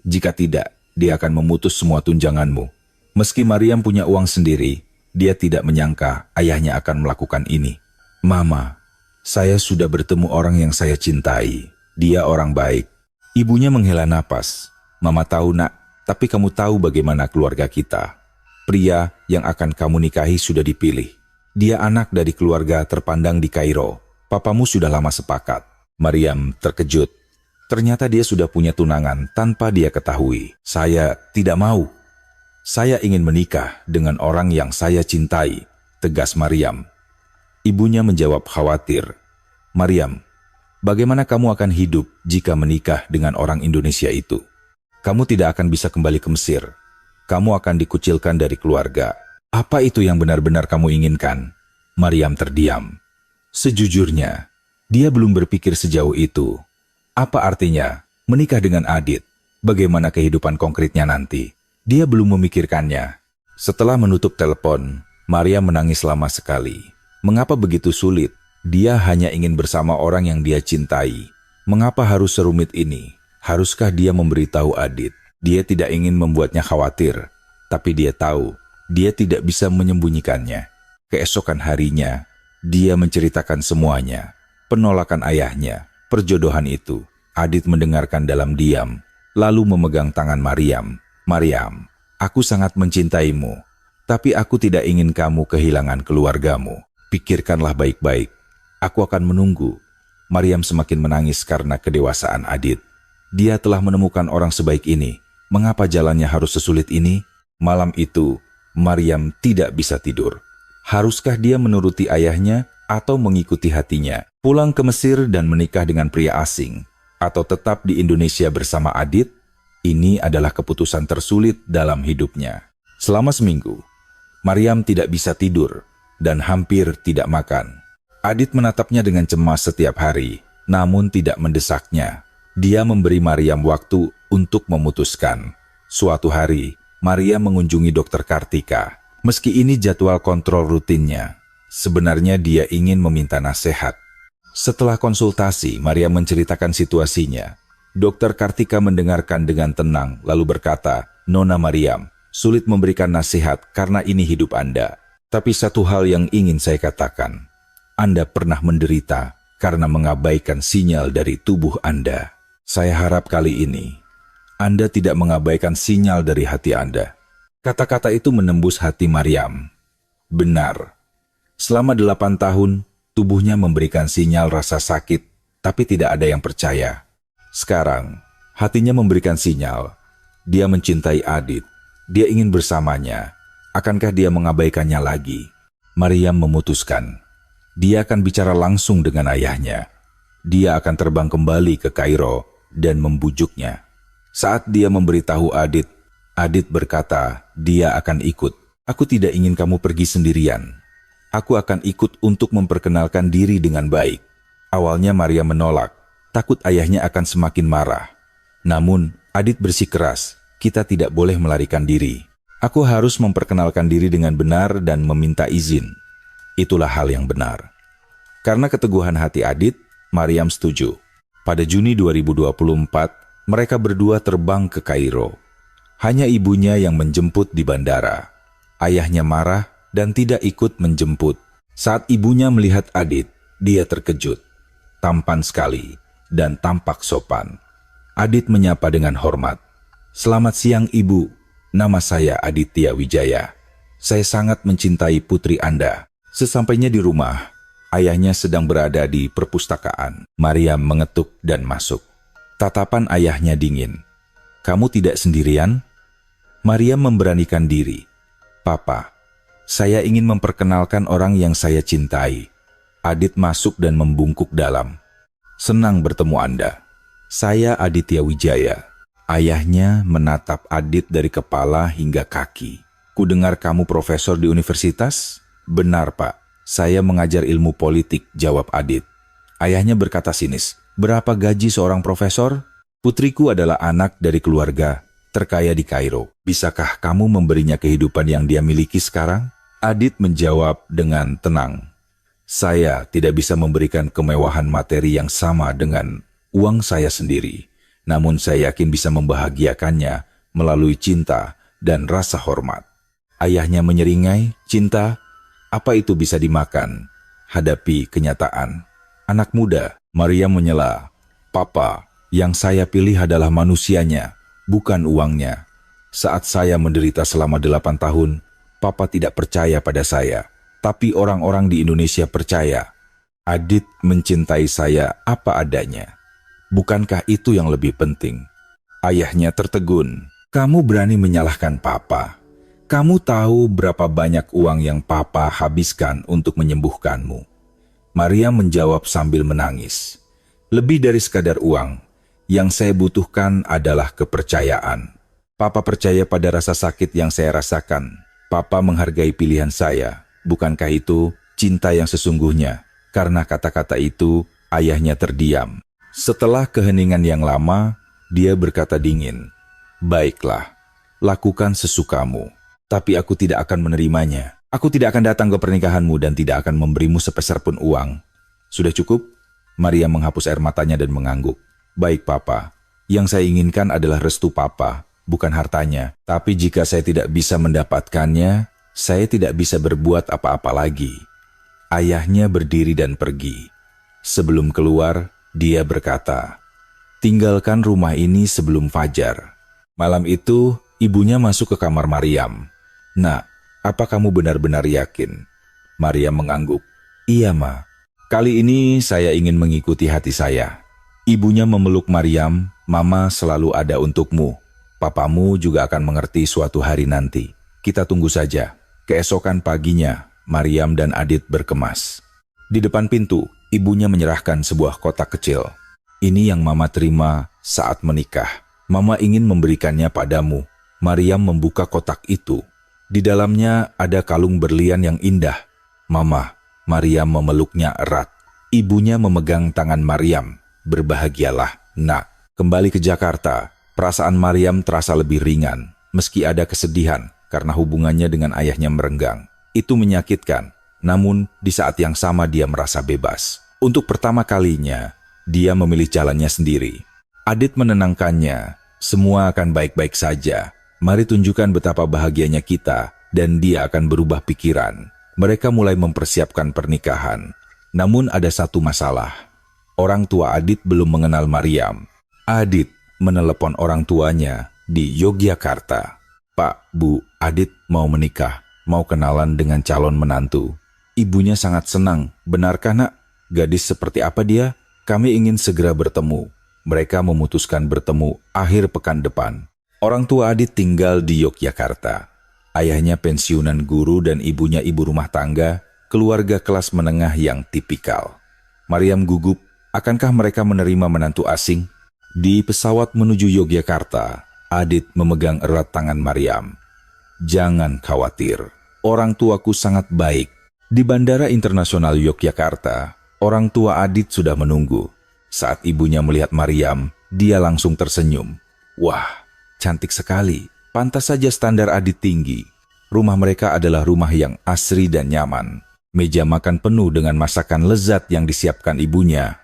Jika tidak, dia akan memutus semua tunjanganmu." Meski Maryam punya uang sendiri, dia tidak menyangka ayahnya akan melakukan ini. "Mama, saya sudah bertemu orang yang saya cintai. Dia orang baik." Ibunya menghela napas. "Mama tahu nak, tapi kamu tahu bagaimana keluarga kita. Pria yang akan kamu nikahi sudah dipilih. Dia anak dari keluarga terpandang di Kairo. Papamu sudah lama sepakat." Maryam terkejut. Ternyata dia sudah punya tunangan tanpa dia ketahui. "Saya tidak mau. Saya ingin menikah dengan orang yang saya cintai," tegas Maryam. Ibunya menjawab khawatir. "Maryam, bagaimana kamu akan hidup jika menikah dengan orang Indonesia itu? Kamu tidak akan bisa kembali ke Mesir. Kamu akan dikucilkan dari keluarga. Apa itu yang benar-benar kamu inginkan?" Maryam terdiam. Sejujurnya, dia belum berpikir sejauh itu. Apa artinya menikah dengan Adit? Bagaimana kehidupan konkretnya nanti? Dia belum memikirkannya. Setelah menutup telepon, Maryam menangis lama sekali. Mengapa begitu sulit? Dia hanya ingin bersama orang yang dia cintai. Mengapa harus serumit ini? Haruskah dia memberitahu Adit? Dia tidak ingin membuatnya khawatir, tapi dia tahu dia tidak bisa menyembunyikannya. Keesokan harinya, dia menceritakan semuanya. Penolakan ayahnya, perjodohan itu. Adit mendengarkan dalam diam, lalu memegang tangan Maryam. "Maryam, aku sangat mencintaimu, tapi aku tidak ingin kamu kehilangan keluargamu. Pikirkanlah baik-baik. Aku akan menunggu." Maryam semakin menangis karena kedewasaan Adit. Dia telah menemukan orang sebaik ini. Mengapa jalannya harus sesulit ini? Malam itu, Maryam tidak bisa tidur. Haruskah dia menuruti ayahnya atau mengikuti hatinya? Pulang ke Mesir dan menikah dengan pria asing? Atau tetap di Indonesia bersama Adit? Ini adalah keputusan tersulit dalam hidupnya. Selama seminggu, Maryam tidak bisa tidur dan hampir tidak makan. Adit menatapnya dengan cemas setiap hari, namun tidak mendesaknya. Dia memberi Maryam waktu untuk memutuskan. Suatu hari, Maryam mengunjungi dokter Kartika. Meski ini jadwal kontrol rutinnya, sebenarnya dia ingin meminta nasihat. Setelah konsultasi, Maryam menceritakan situasinya. Dokter Kartika mendengarkan dengan tenang, lalu berkata, "Nona Maryam, sulit memberikan nasihat karena ini hidup Anda. Tapi satu hal yang ingin saya katakan, Anda pernah menderita karena mengabaikan sinyal dari tubuh Anda. Saya harap kali ini, Anda tidak mengabaikan sinyal dari hati Anda." Kata-kata itu menembus hati Maryam. Benar, selama 8 tahun, tubuhnya memberikan sinyal rasa sakit, tapi tidak ada yang percaya. Sekarang, hatinya memberikan sinyal. Dia mencintai Adit. Dia ingin bersamanya. Akankah dia mengabaikannya lagi? Maryam memutuskan. Dia akan bicara langsung dengan ayahnya. Dia akan terbang kembali ke Kairo dan membujuknya. Saat dia memberitahu Adit, Adit berkata, dia akan ikut. "Aku tidak ingin kamu pergi sendirian. Aku akan ikut untuk memperkenalkan diri dengan baik." Awalnya Maryam menolak. Takut ayahnya akan semakin marah. Namun, Adit bersikeras, "Kita tidak boleh melarikan diri. Aku harus memperkenalkan diri dengan benar dan meminta izin." Itulah hal yang benar. Karena keteguhan hati Adit, Maryam setuju. Pada Juni 2024, mereka berdua terbang ke Kairo. Hanya ibunya yang menjemput di bandara. Ayahnya marah dan tidak ikut menjemput. Saat ibunya melihat Adit, dia terkejut. Tampan sekali dan tampak sopan. Adit menyapa dengan hormat. "Selamat siang Ibu, nama saya Aditya Wijaya. Saya sangat mencintai putri Anda." Sesampainya di rumah, ayahnya sedang berada di perpustakaan. Maryam mengetuk dan masuk. Tatapan ayahnya dingin. "Kamu tidak sendirian?" Maryam memberanikan diri. "Papa, saya ingin memperkenalkan orang yang saya cintai." Adit masuk dan membungkuk dalam. "Senang bertemu Anda. Saya Aditya Wijaya." Ayahnya menatap Adit dari kepala hingga kaki. "Kudengar kamu profesor di universitas?" "Benar, Pak. Saya mengajar ilmu politik," jawab Adit. Ayahnya berkata sinis, "Berapa gaji seorang profesor?" "Putriku adalah anak dari keluarga terkaya di Kairo. Bisakah kamu memberinya kehidupan yang dia miliki sekarang?" Adit menjawab dengan tenang, "Saya tidak bisa memberikan kemewahan materi yang sama dengan uang saya sendiri. Namun saya yakin bisa membahagiakannya melalui cinta dan rasa hormat." Ayahnya menyeringai, "Cinta? Apa itu bisa dimakan? Hadapi kenyataan." "Anak muda," Maryam menyela, "Papa, yang saya pilih adalah manusianya, bukan uangnya. Saat saya menderita selama 8 tahun, Papa tidak percaya pada saya. Tapi orang-orang di Indonesia percaya. Adit mencintai saya apa adanya. Bukankah itu yang lebih penting?" Ayahnya tertegun. "Kamu berani menyalahkan Papa. Kamu tahu berapa banyak uang yang Papa habiskan untuk menyembuhkanmu?" Maryam menjawab sambil menangis. "Lebih dari sekadar uang, yang saya butuhkan adalah kepercayaan. Papa percaya pada rasa sakit yang saya rasakan. Papa menghargai pilihan saya. Bukankah itu cinta yang sesungguhnya?" Karena kata-kata itu, ayahnya terdiam. Setelah keheningan yang lama, dia berkata dingin, "Baiklah, lakukan sesukamu. Tapi aku tidak akan menerimanya. Aku tidak akan datang ke pernikahanmu dan tidak akan memberimu sepeser pun uang." "Sudah cukup?" Maryam menghapus air matanya dan mengangguk. "Baik Papa, yang saya inginkan adalah restu Papa, bukan hartanya. Tapi jika saya tidak bisa mendapatkannya, saya tidak bisa berbuat apa-apa lagi." Ayahnya berdiri dan pergi. Sebelum keluar, dia berkata, "Tinggalkan rumah ini sebelum fajar." Malam itu, ibunya masuk ke kamar Maryam. "Nak, apa kamu benar-benar yakin?" Maryam mengangguk. "Iya, Ma. Kali ini saya ingin mengikuti hati saya." Ibunya memeluk Maryam. "Mama selalu ada untukmu. Papamu juga akan mengerti suatu hari nanti. Kita tunggu saja." Keesokan paginya, Maryam dan Adit berkemas. Di depan pintu, ibunya menyerahkan sebuah kotak kecil. "Ini yang Mama terima saat menikah. Mama ingin memberikannya padamu. Maryam membuka kotak itu. Di dalamnya ada kalung berlian yang indah. Mama, Maryam memeluknya erat. Ibunya memegang tangan Maryam. Berbahagialah, nak. Kembali ke Jakarta, perasaan Maryam terasa lebih ringan. Meski ada kesedihan karena hubungannya dengan ayahnya merenggang. Itu menyakitkan. Namun, di saat yang sama dia merasa bebas. Untuk pertama kalinya, dia memilih jalannya sendiri. Adit menenangkannya. Semua akan baik-baik saja. Mari tunjukkan betapa bahagianya kita, dan dia akan berubah pikiran. Mereka mulai mempersiapkan pernikahan. Namun ada satu masalah. Orang tua Adit belum mengenal Maryam. Adit menelepon orang tuanya di Yogyakarta. Pak, Bu, Adit mau menikah, mau kenalan dengan calon menantu. Ibunya sangat senang. Benarkah, nak? Gadis seperti apa dia? Kami ingin segera bertemu. Mereka memutuskan bertemu akhir pekan depan. Orang tua Adit tinggal di Yogyakarta. Ayahnya pensiunan guru dan ibunya ibu rumah tangga, keluarga kelas menengah yang tipikal. Maryam gugup, akankah mereka menerima menantu asing? Di pesawat menuju Yogyakarta, Adit memegang erat tangan Maryam. Jangan khawatir, orang tuaku sangat baik. Di Bandara Internasional Yogyakarta, orang tua Adit sudah menunggu. Saat ibunya melihat Maryam, dia langsung tersenyum. Wah, cantik sekali. Pantas saja standar Adit tinggi. Rumah mereka adalah rumah yang asri dan nyaman. Meja makan penuh dengan masakan lezat yang disiapkan ibunya.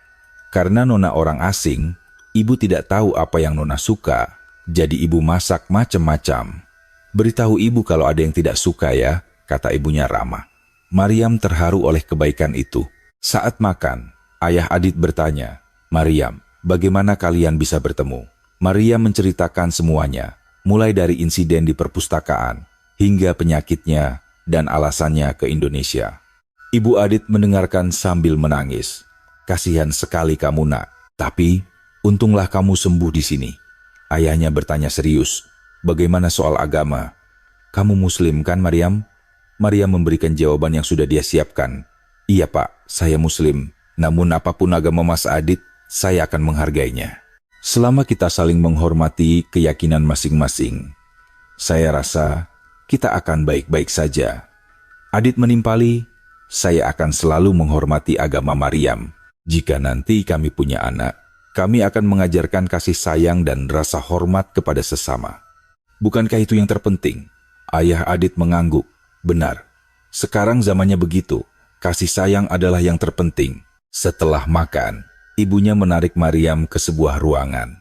Karena Nona orang asing, ibu tidak tahu apa yang Nona suka. Jadi ibu masak macam-macam. Beritahu ibu kalau ada yang tidak suka ya, kata ibunya ramah. Maryam terharu oleh kebaikan itu. Saat makan, ayah Adit bertanya, Maryam, bagaimana kalian bisa bertemu? Maryam menceritakan semuanya, mulai dari insiden di perpustakaan, hingga penyakitnya dan alasannya ke Indonesia. Ibu Adit mendengarkan sambil menangis. Kasihan sekali kamu, nak. Tapi, untunglah kamu sembuh di sini. Ayahnya bertanya serius, bagaimana soal agama? Kamu Muslim kan, Maryam? Maryam memberikan jawaban yang sudah dia siapkan. Iya, Pak, saya Muslim. Namun apapun agama Mas Adit, saya akan menghargainya. Selama kita saling menghormati keyakinan masing-masing, saya rasa kita akan baik-baik saja. Adit menimpali, saya akan selalu menghormati agama Maryam. Jika nanti kami punya anak, kami akan mengajarkan kasih sayang dan rasa hormat kepada sesama. Bukankah itu yang terpenting? Ayah Adit mengangguk. Benar, sekarang zamannya begitu. Kasih sayang adalah yang terpenting. Setelah makan, ibunya menarik Maryam ke sebuah ruangan.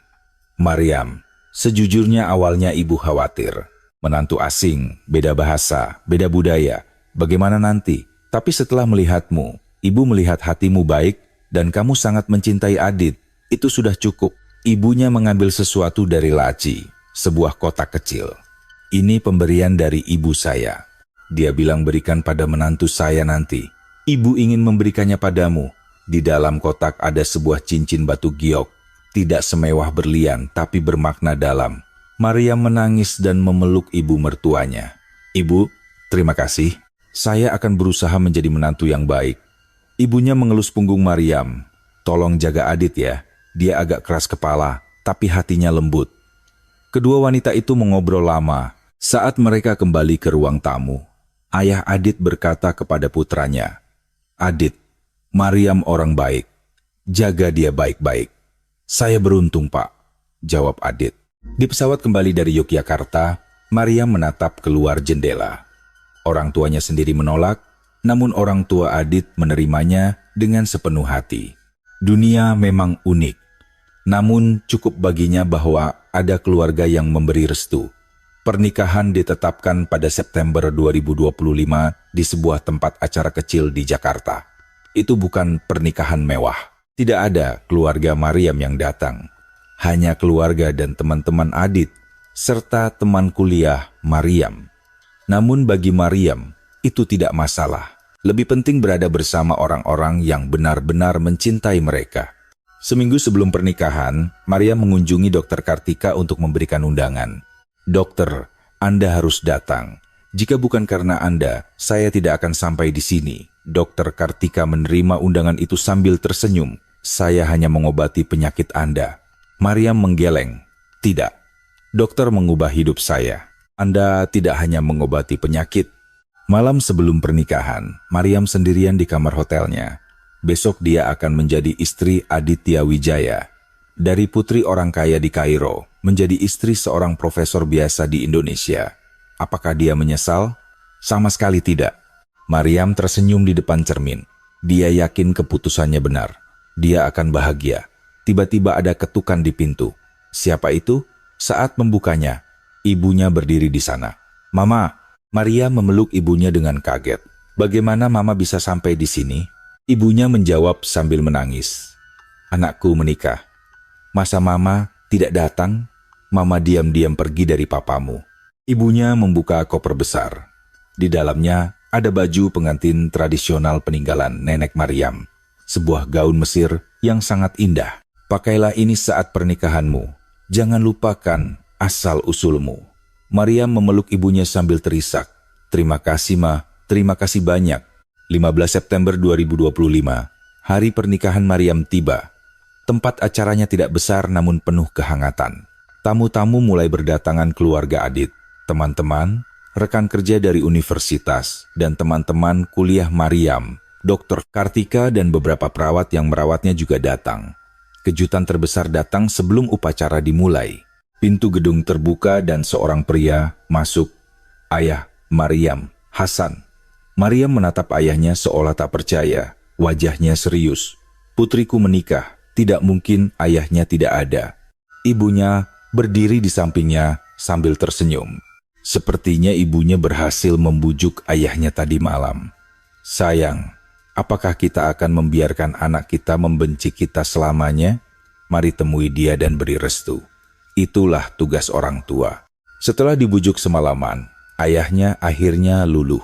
Maryam, sejujurnya awalnya ibu khawatir. Menantu asing, beda bahasa, beda budaya. Bagaimana nanti? Tapi setelah melihatmu, ibu melihat hatimu baik dan kamu sangat mencintai Adit. Itu sudah cukup. Ibunya mengambil sesuatu dari laci, sebuah kotak kecil. Ini pemberian dari ibu saya. Dia bilang berikan pada menantu saya nanti. Ibu ingin memberikannya padamu. Di dalam kotak ada sebuah cincin batu giok. Tidak semewah berlian, tapi bermakna dalam. Maryam menangis dan memeluk ibu mertuanya. Ibu, terima kasih. Saya akan berusaha menjadi menantu yang baik. Ibunya mengelus punggung Maryam. Tolong jaga Adit ya. Dia agak keras kepala, tapi hatinya lembut. Kedua wanita itu mengobrol lama. Saat mereka kembali ke ruang tamu, ayah Adit berkata kepada putranya, Adit, Maryam orang baik. Jaga dia baik-baik. Saya beruntung, Pak, jawab Adit. Di pesawat kembali dari Yogyakarta, Maryam menatap keluar jendela. Orang tuanya sendiri menolak, namun orang tua Adit menerimanya dengan sepenuh hati. Dunia memang unik, namun cukup baginya bahwa ada keluarga yang memberi restu. Pernikahan ditetapkan pada September 2025 di sebuah tempat acara kecil di Jakarta. Itu bukan pernikahan mewah. Tidak ada keluarga Maryam yang datang. Hanya keluarga dan teman-teman Adit, serta teman kuliah Maryam. Namun bagi Maryam, itu tidak masalah. Lebih penting berada bersama orang-orang yang benar-benar mencintai mereka. Seminggu sebelum pernikahan, Maryam mengunjungi Dr. Kartika untuk memberikan undangan. Dokter, Anda harus datang. Jika bukan karena Anda, saya tidak akan sampai di sini. Dr. Kartika menerima undangan itu sambil tersenyum. Saya hanya mengobati penyakit Anda. Maryam menggeleng. Tidak. Dokter mengubah hidup saya. Anda tidak hanya mengobati penyakit. Malam sebelum pernikahan, Maryam sendirian di kamar hotelnya. Besok dia akan menjadi istri Aditya Wijaya. Dari putri orang kaya di Kairo, menjadi istri seorang profesor biasa di Indonesia. Apakah dia menyesal? Sama sekali tidak. Maryam tersenyum di depan cermin. Dia yakin keputusannya benar. Dia akan bahagia. Tiba-tiba ada ketukan di pintu. Siapa itu? Saat membukanya, ibunya berdiri di sana. "Mama." Maria memeluk ibunya dengan kaget. "Bagaimana Mama bisa sampai di sini?" Ibunya menjawab sambil menangis. "Anakku menikah. Masa Mama tidak datang? Mama diam-diam pergi dari papamu." Ibunya membuka koper besar. Di dalamnya ada baju pengantin tradisional peninggalan nenek Maryam. Sebuah gaun Mesir yang sangat indah. "Pakailah ini saat pernikahanmu. Jangan lupakan asal-usulmu." Maryam memeluk ibunya sambil terisak. "Terima kasih, Ma. Terima kasih banyak." 15 September 2025, hari pernikahan Maryam tiba. Tempat acaranya tidak besar namun penuh kehangatan. Tamu-tamu mulai berdatangan keluarga Adit, teman-teman, rekan kerja dari universitas, dan teman-teman kuliah Maryam, Dr. Kartika dan beberapa perawat yang merawatnya juga datang. Kejutan terbesar datang sebelum upacara dimulai. Pintu gedung terbuka dan seorang pria masuk. Ayah Maryam, Hasan. Maryam menatap ayahnya seolah tak percaya. Wajahnya serius. "Putriku menikah. Tidak mungkin ayahnya tidak ada." Ibunya berdiri di sampingnya sambil tersenyum. Sepertinya ibunya berhasil membujuk ayahnya tadi malam. "Sayang, apakah kita akan membiarkan anak kita membenci kita selamanya? Mari temui dia dan beri restu." Itulah tugas orang tua. Setelah dibujuk semalaman, ayahnya akhirnya luluh.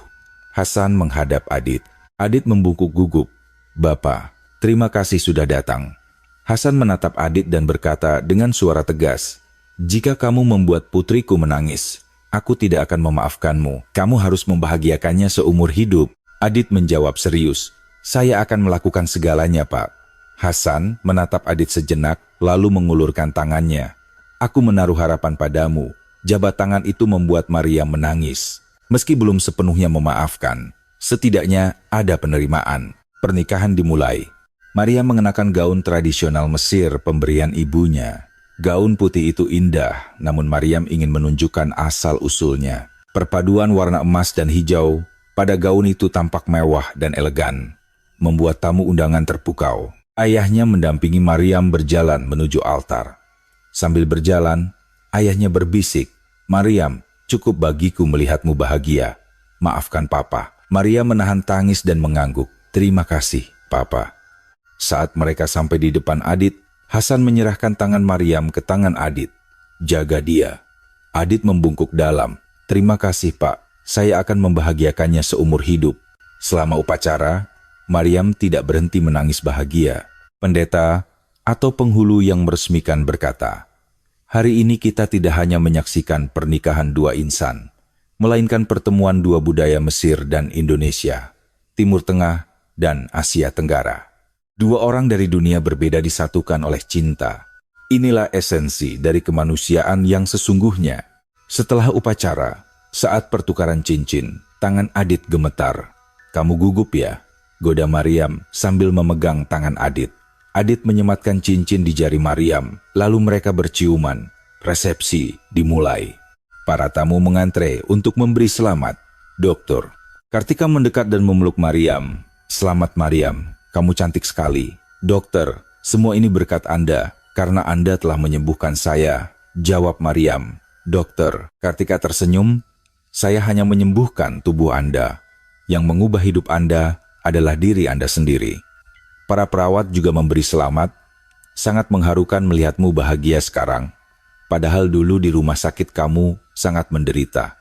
Hasan menghadap Adit. Adit membungkuk gugup. "Bapak, terima kasih sudah datang." Hasan menatap Adit dan berkata dengan suara tegas, "Jika kamu membuat putriku menangis, aku tidak akan memaafkanmu. Kamu harus membahagiakannya seumur hidup." Adit menjawab serius, "Saya akan melakukan segalanya, Pak." Hasan menatap Adit sejenak, lalu mengulurkan tangannya. "Aku menaruh harapan padamu." Jabat tangan itu membuat Maryam menangis. Meski belum sepenuhnya memaafkan, setidaknya ada penerimaan. Pernikahan dimulai. Maryam mengenakan gaun tradisional Mesir pemberian ibunya. Gaun putih itu indah, namun Maryam ingin menunjukkan asal-usulnya. Perpaduan warna emas dan hijau pada gaun itu tampak mewah dan elegan, membuat tamu undangan terpukau. Ayahnya mendampingi Maryam berjalan menuju altar. Sambil berjalan, ayahnya berbisik, "Maryam, cukup bagiku melihatmu bahagia. Maafkan Papa." Maryam menahan tangis dan mengangguk. "Terima kasih, Papa." Saat mereka sampai di depan Adit, Hasan menyerahkan tangan Maryam ke tangan Adit. "Jaga dia." Adit membungkuk dalam. "Terima kasih, Pak. Saya akan membahagiakannya seumur hidup." Selama upacara, Maryam tidak berhenti menangis bahagia. Pendeta atau penghulu yang meresmikan berkata, "Hari ini kita tidak hanya menyaksikan pernikahan dua insan, melainkan pertemuan dua budaya Mesir dan Indonesia, Timur Tengah dan Asia Tenggara. Dua orang dari dunia berbeda disatukan oleh cinta. Inilah esensi dari kemanusiaan yang sesungguhnya." Setelah upacara, saat pertukaran cincin, tangan Adit gemetar. "Kamu gugup ya?" goda Maryam sambil memegang tangan Adit. Adit menyematkan cincin di jari Maryam, lalu mereka berciuman. Resepsi dimulai. Para tamu mengantre untuk memberi selamat. Dokter Kartika mendekat dan memeluk Maryam. "Selamat Maryam, kamu cantik sekali." "Dokter, semua ini berkat Anda, karena Anda telah menyembuhkan saya," jawab Maryam. "Dokter," Kartika tersenyum, "saya hanya menyembuhkan tubuh Anda. Yang mengubah hidup Anda adalah diri Anda sendiri." Para perawat juga memberi selamat. "Sangat mengharukan melihatmu bahagia sekarang. Padahal dulu di rumah sakit kamu sangat menderita."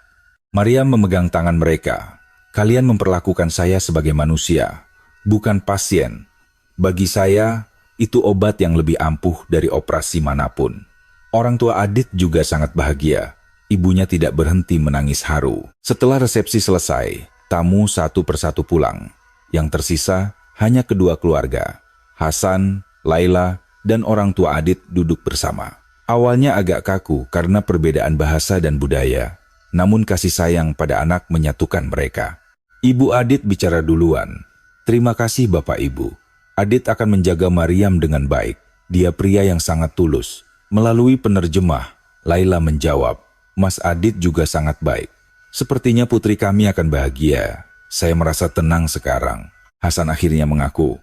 Maryam memegang tangan mereka. "Kalian memperlakukan saya sebagai manusia, bukan pasien. Bagi saya, itu obat yang lebih ampuh dari operasi manapun." Orang tua Adit juga sangat bahagia. Ibunya tidak berhenti menangis haru. Setelah resepsi selesai, tamu satu persatu pulang. Yang tersisa hanya kedua keluarga, Hasan, Laila, dan orang tua Adit duduk bersama. Awalnya agak kaku karena perbedaan bahasa dan budaya, namun kasih sayang pada anak menyatukan mereka. Ibu Adit bicara duluan. "Terima kasih Bapak Ibu. Adit akan menjaga Mariam dengan baik. Dia pria yang sangat tulus." Melalui penerjemah, Laila menjawab, "Mas Adit juga sangat baik. Sepertinya putri kami akan bahagia. Saya merasa tenang sekarang." Hasan akhirnya mengaku,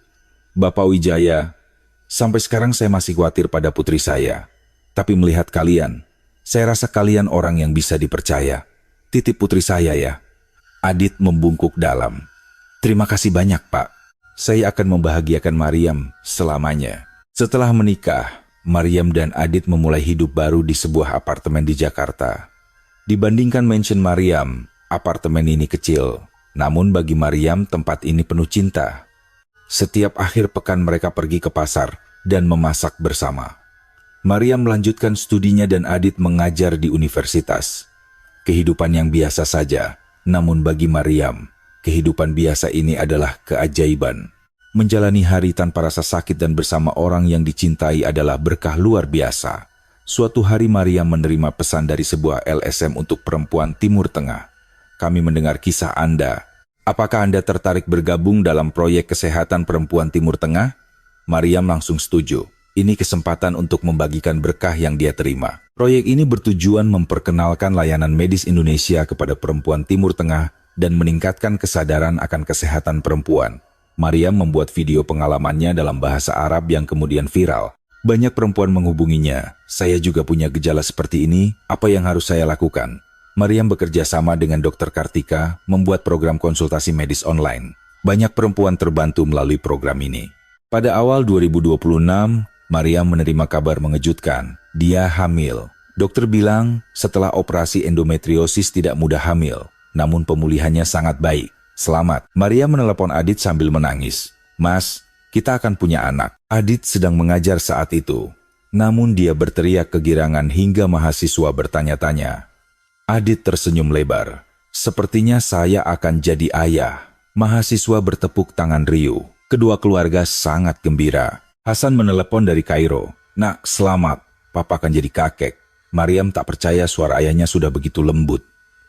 "Bapak Wijaya, sampai sekarang saya masih khawatir pada putri saya. Tapi melihat kalian, saya rasa kalian orang yang bisa dipercaya. Titip putri saya ya." Adit membungkuk dalam. "Terima kasih banyak Pak. Saya akan membahagiakan Mariam selamanya." Setelah menikah, Mariam dan Adit memulai hidup baru di sebuah apartemen di Jakarta. Dibandingkan mansion Mariam, apartemen ini kecil. Namun bagi Mariam, tempat ini penuh cinta. Setiap akhir pekan mereka pergi ke pasar dan memasak bersama. Mariam melanjutkan studinya dan Adit mengajar di universitas. Kehidupan yang biasa saja, namun bagi Mariam, kehidupan biasa ini adalah keajaiban. Menjalani hari tanpa rasa sakit dan bersama orang yang dicintai adalah berkah luar biasa. Suatu hari Mariam menerima pesan dari sebuah LSM untuk perempuan Timur Tengah. "Kami mendengar kisah Anda. Apakah Anda tertarik bergabung dalam proyek kesehatan perempuan Timur Tengah?" Mariam langsung setuju. Ini kesempatan untuk membagikan berkah yang dia terima. Proyek ini bertujuan memperkenalkan layanan medis Indonesia kepada perempuan Timur Tengah dan meningkatkan kesadaran akan kesehatan perempuan. Mariam membuat video pengalamannya dalam bahasa Arab yang kemudian viral. Banyak perempuan menghubunginya. "Saya juga punya gejala seperti ini, apa yang harus saya lakukan?" Mariam bekerja sama dengan Dr. Kartika membuat program konsultasi medis online. Banyak perempuan terbantu melalui program ini. Pada awal 2026, Mariam menerima kabar mengejutkan. Dia hamil. Dokter bilang setelah operasi endometriosis tidak mudah hamil, namun pemulihannya sangat baik. "Selamat." Mariam menelepon Adit sambil menangis. "Mas, kita akan punya anak." Adit sedang mengajar saat itu. Namun dia berteriak kegirangan hingga mahasiswa bertanya-tanya. Adit tersenyum lebar. "Sepertinya saya akan jadi ayah." Mahasiswa bertepuk tangan riuh. Kedua keluarga sangat gembira. Hasan menelepon dari Kairo. "Nak, selamat. Papa akan jadi kakek." Mariam tak percaya suara ayahnya sudah begitu lembut.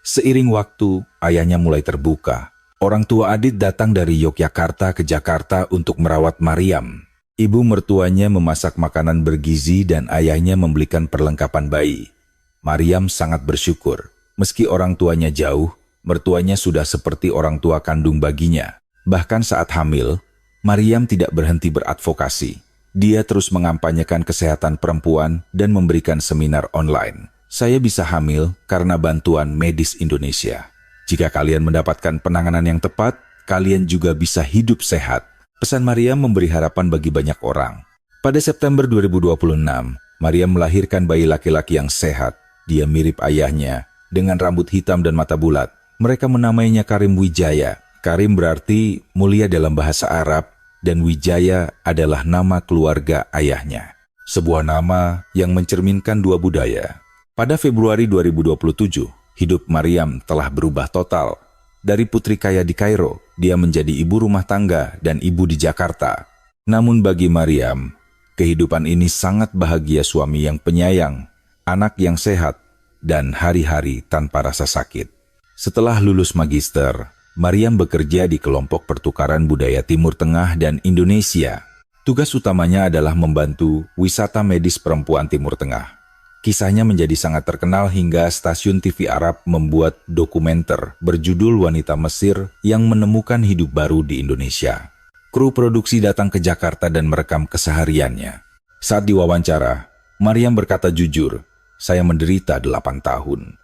Seiring waktu, ayahnya mulai terbuka. Orang tua Adit datang dari Yogyakarta ke Jakarta untuk merawat Mariam. Ibu mertuanya memasak makanan bergizi dan ayahnya membelikan perlengkapan bayi. Mariam sangat bersyukur. Meski orang tuanya jauh, mertuanya sudah seperti orang tua kandung baginya. Bahkan saat hamil, Mariam tidak berhenti beradvokasi. Dia terus mengampanyekan kesehatan perempuan dan memberikan seminar online. "Saya bisa hamil karena bantuan medis Indonesia. Jika kalian mendapatkan penanganan yang tepat, kalian juga bisa hidup sehat." Pesan Mariam memberi harapan bagi banyak orang. Pada September 2026, Mariam melahirkan bayi laki-laki yang sehat. Dia mirip ayahnya, dengan rambut hitam dan mata bulat. Mereka menamainya Karim Wijaya. Karim berarti mulia dalam bahasa Arab, dan Wijaya adalah nama keluarga ayahnya. Sebuah nama yang mencerminkan dua budaya. Pada Februari 2027, hidup Mariam telah berubah total. Dari putri kaya di Kairo, dia menjadi ibu rumah tangga dan ibu di Jakarta. Namun bagi Mariam, kehidupan ini sangat bahagia, suami yang penyayang, anak yang sehat, dan hari-hari tanpa rasa sakit. Setelah lulus magister, Mariam bekerja di kelompok pertukaran budaya Timur Tengah dan Indonesia. Tugas utamanya adalah membantu wisata medis perempuan Timur Tengah. Kisahnya menjadi sangat terkenal hingga stasiun TV Arab membuat dokumenter berjudul Wanita Mesir yang Menemukan Hidup Baru di Indonesia. Kru produksi datang ke Jakarta dan merekam kesehariannya. Saat diwawancara, Mariam berkata jujur, "Saya menderita 8 tahun.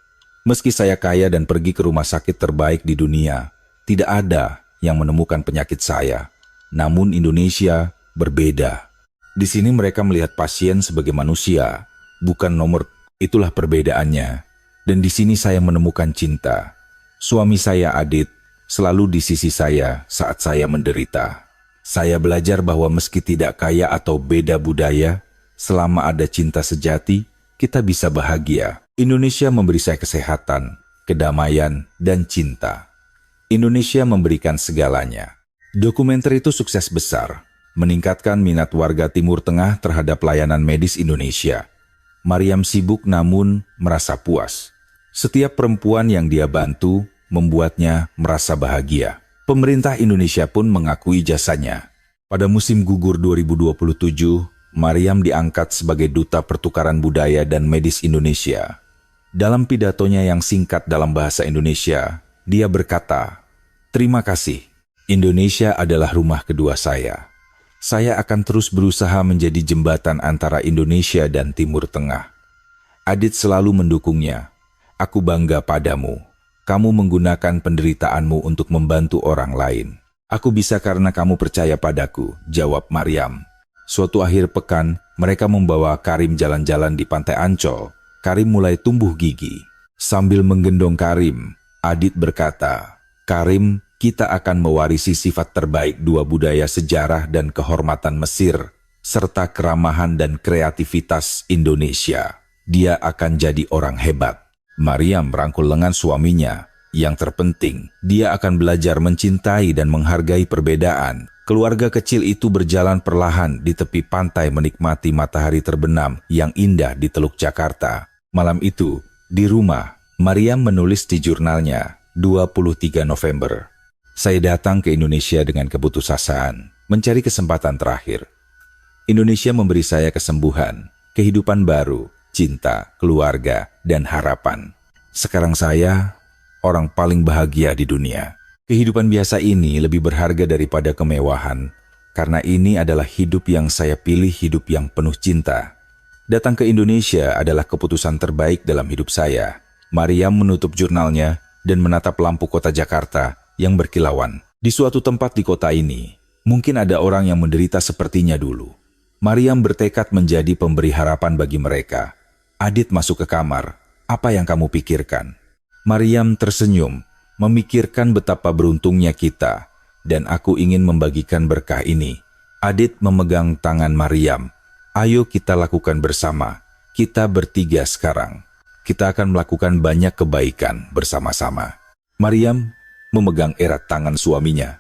Meski saya kaya dan pergi ke rumah sakit terbaik di dunia, tidak ada yang menemukan penyakit saya. Namun Indonesia berbeda. Di sini mereka melihat pasien sebagai manusia, bukan nomor. Itulah perbedaannya. Dan di sini saya menemukan cinta. Suami saya Adit selalu di sisi saya saat saya menderita. Saya belajar bahwa meski tidak kaya atau beda budaya, selama ada cinta sejati, kita bisa bahagia. Indonesia memberi saya kesehatan, kedamaian, dan cinta. Indonesia memberikan segalanya." Dokumenter itu sukses besar, meningkatkan minat warga Timur Tengah terhadap layanan medis Indonesia. Maryam sibuk namun merasa puas. Setiap perempuan yang dia bantu membuatnya merasa bahagia. Pemerintah Indonesia pun mengakui jasanya. Pada musim gugur 2027, Maryam diangkat sebagai Duta Pertukaran Budaya dan Medis Indonesia. Dalam pidatonya yang singkat dalam bahasa Indonesia, dia berkata, "Terima kasih, Indonesia adalah rumah kedua saya. Saya akan terus berusaha menjadi jembatan antara Indonesia dan Timur Tengah." Adit selalu mendukungnya. "Aku bangga padamu. Kamu menggunakan penderitaanmu untuk membantu orang lain." "Aku bisa karena kamu percaya padaku," jawab Maryam. Suatu akhir pekan, mereka membawa Karim jalan-jalan di Pantai Ancol. Karim mulai tumbuh gigi. Sambil menggendong Karim, Adit berkata, "Karim, kita akan mewarisi sifat terbaik dua budaya sejarah dan kehormatan Mesir, serta keramahan dan kreativitas Indonesia. Dia akan jadi orang hebat." Maryam merangkul lengan suaminya. Yang terpenting, dia akan belajar mencintai dan menghargai perbedaan. Keluarga kecil itu berjalan perlahan di tepi pantai menikmati matahari terbenam yang indah di Teluk Jakarta. Malam itu, di rumah, Maryam menulis di jurnalnya, 23 November. "Saya datang ke Indonesia dengan keputusasaan, mencari kesempatan terakhir. Indonesia memberi saya kesembuhan, kehidupan baru, cinta, keluarga, dan harapan. Sekarang saya orang paling bahagia di dunia. Kehidupan biasa ini lebih berharga daripada kemewahan, karena ini adalah hidup yang saya pilih, hidup yang penuh cinta. Datang ke Indonesia adalah keputusan terbaik dalam hidup saya." Maryam menutup jurnalnya dan menatap lampu kota Jakarta yang berkilauan. Di suatu tempat di kota ini, mungkin ada orang yang menderita sepertinya dulu. Maryam bertekad menjadi pemberi harapan bagi mereka. Adit masuk ke kamar. "Apa yang kamu pikirkan?" Maryam tersenyum, memikirkan betapa beruntungnya kita, dan aku ingin membagikan berkah ini. Adit memegang tangan Maryam. "Ayo kita lakukan bersama. Kita bertiga sekarang. Kita akan melakukan banyak kebaikan bersama-sama." Maryam memegang erat tangan suaminya.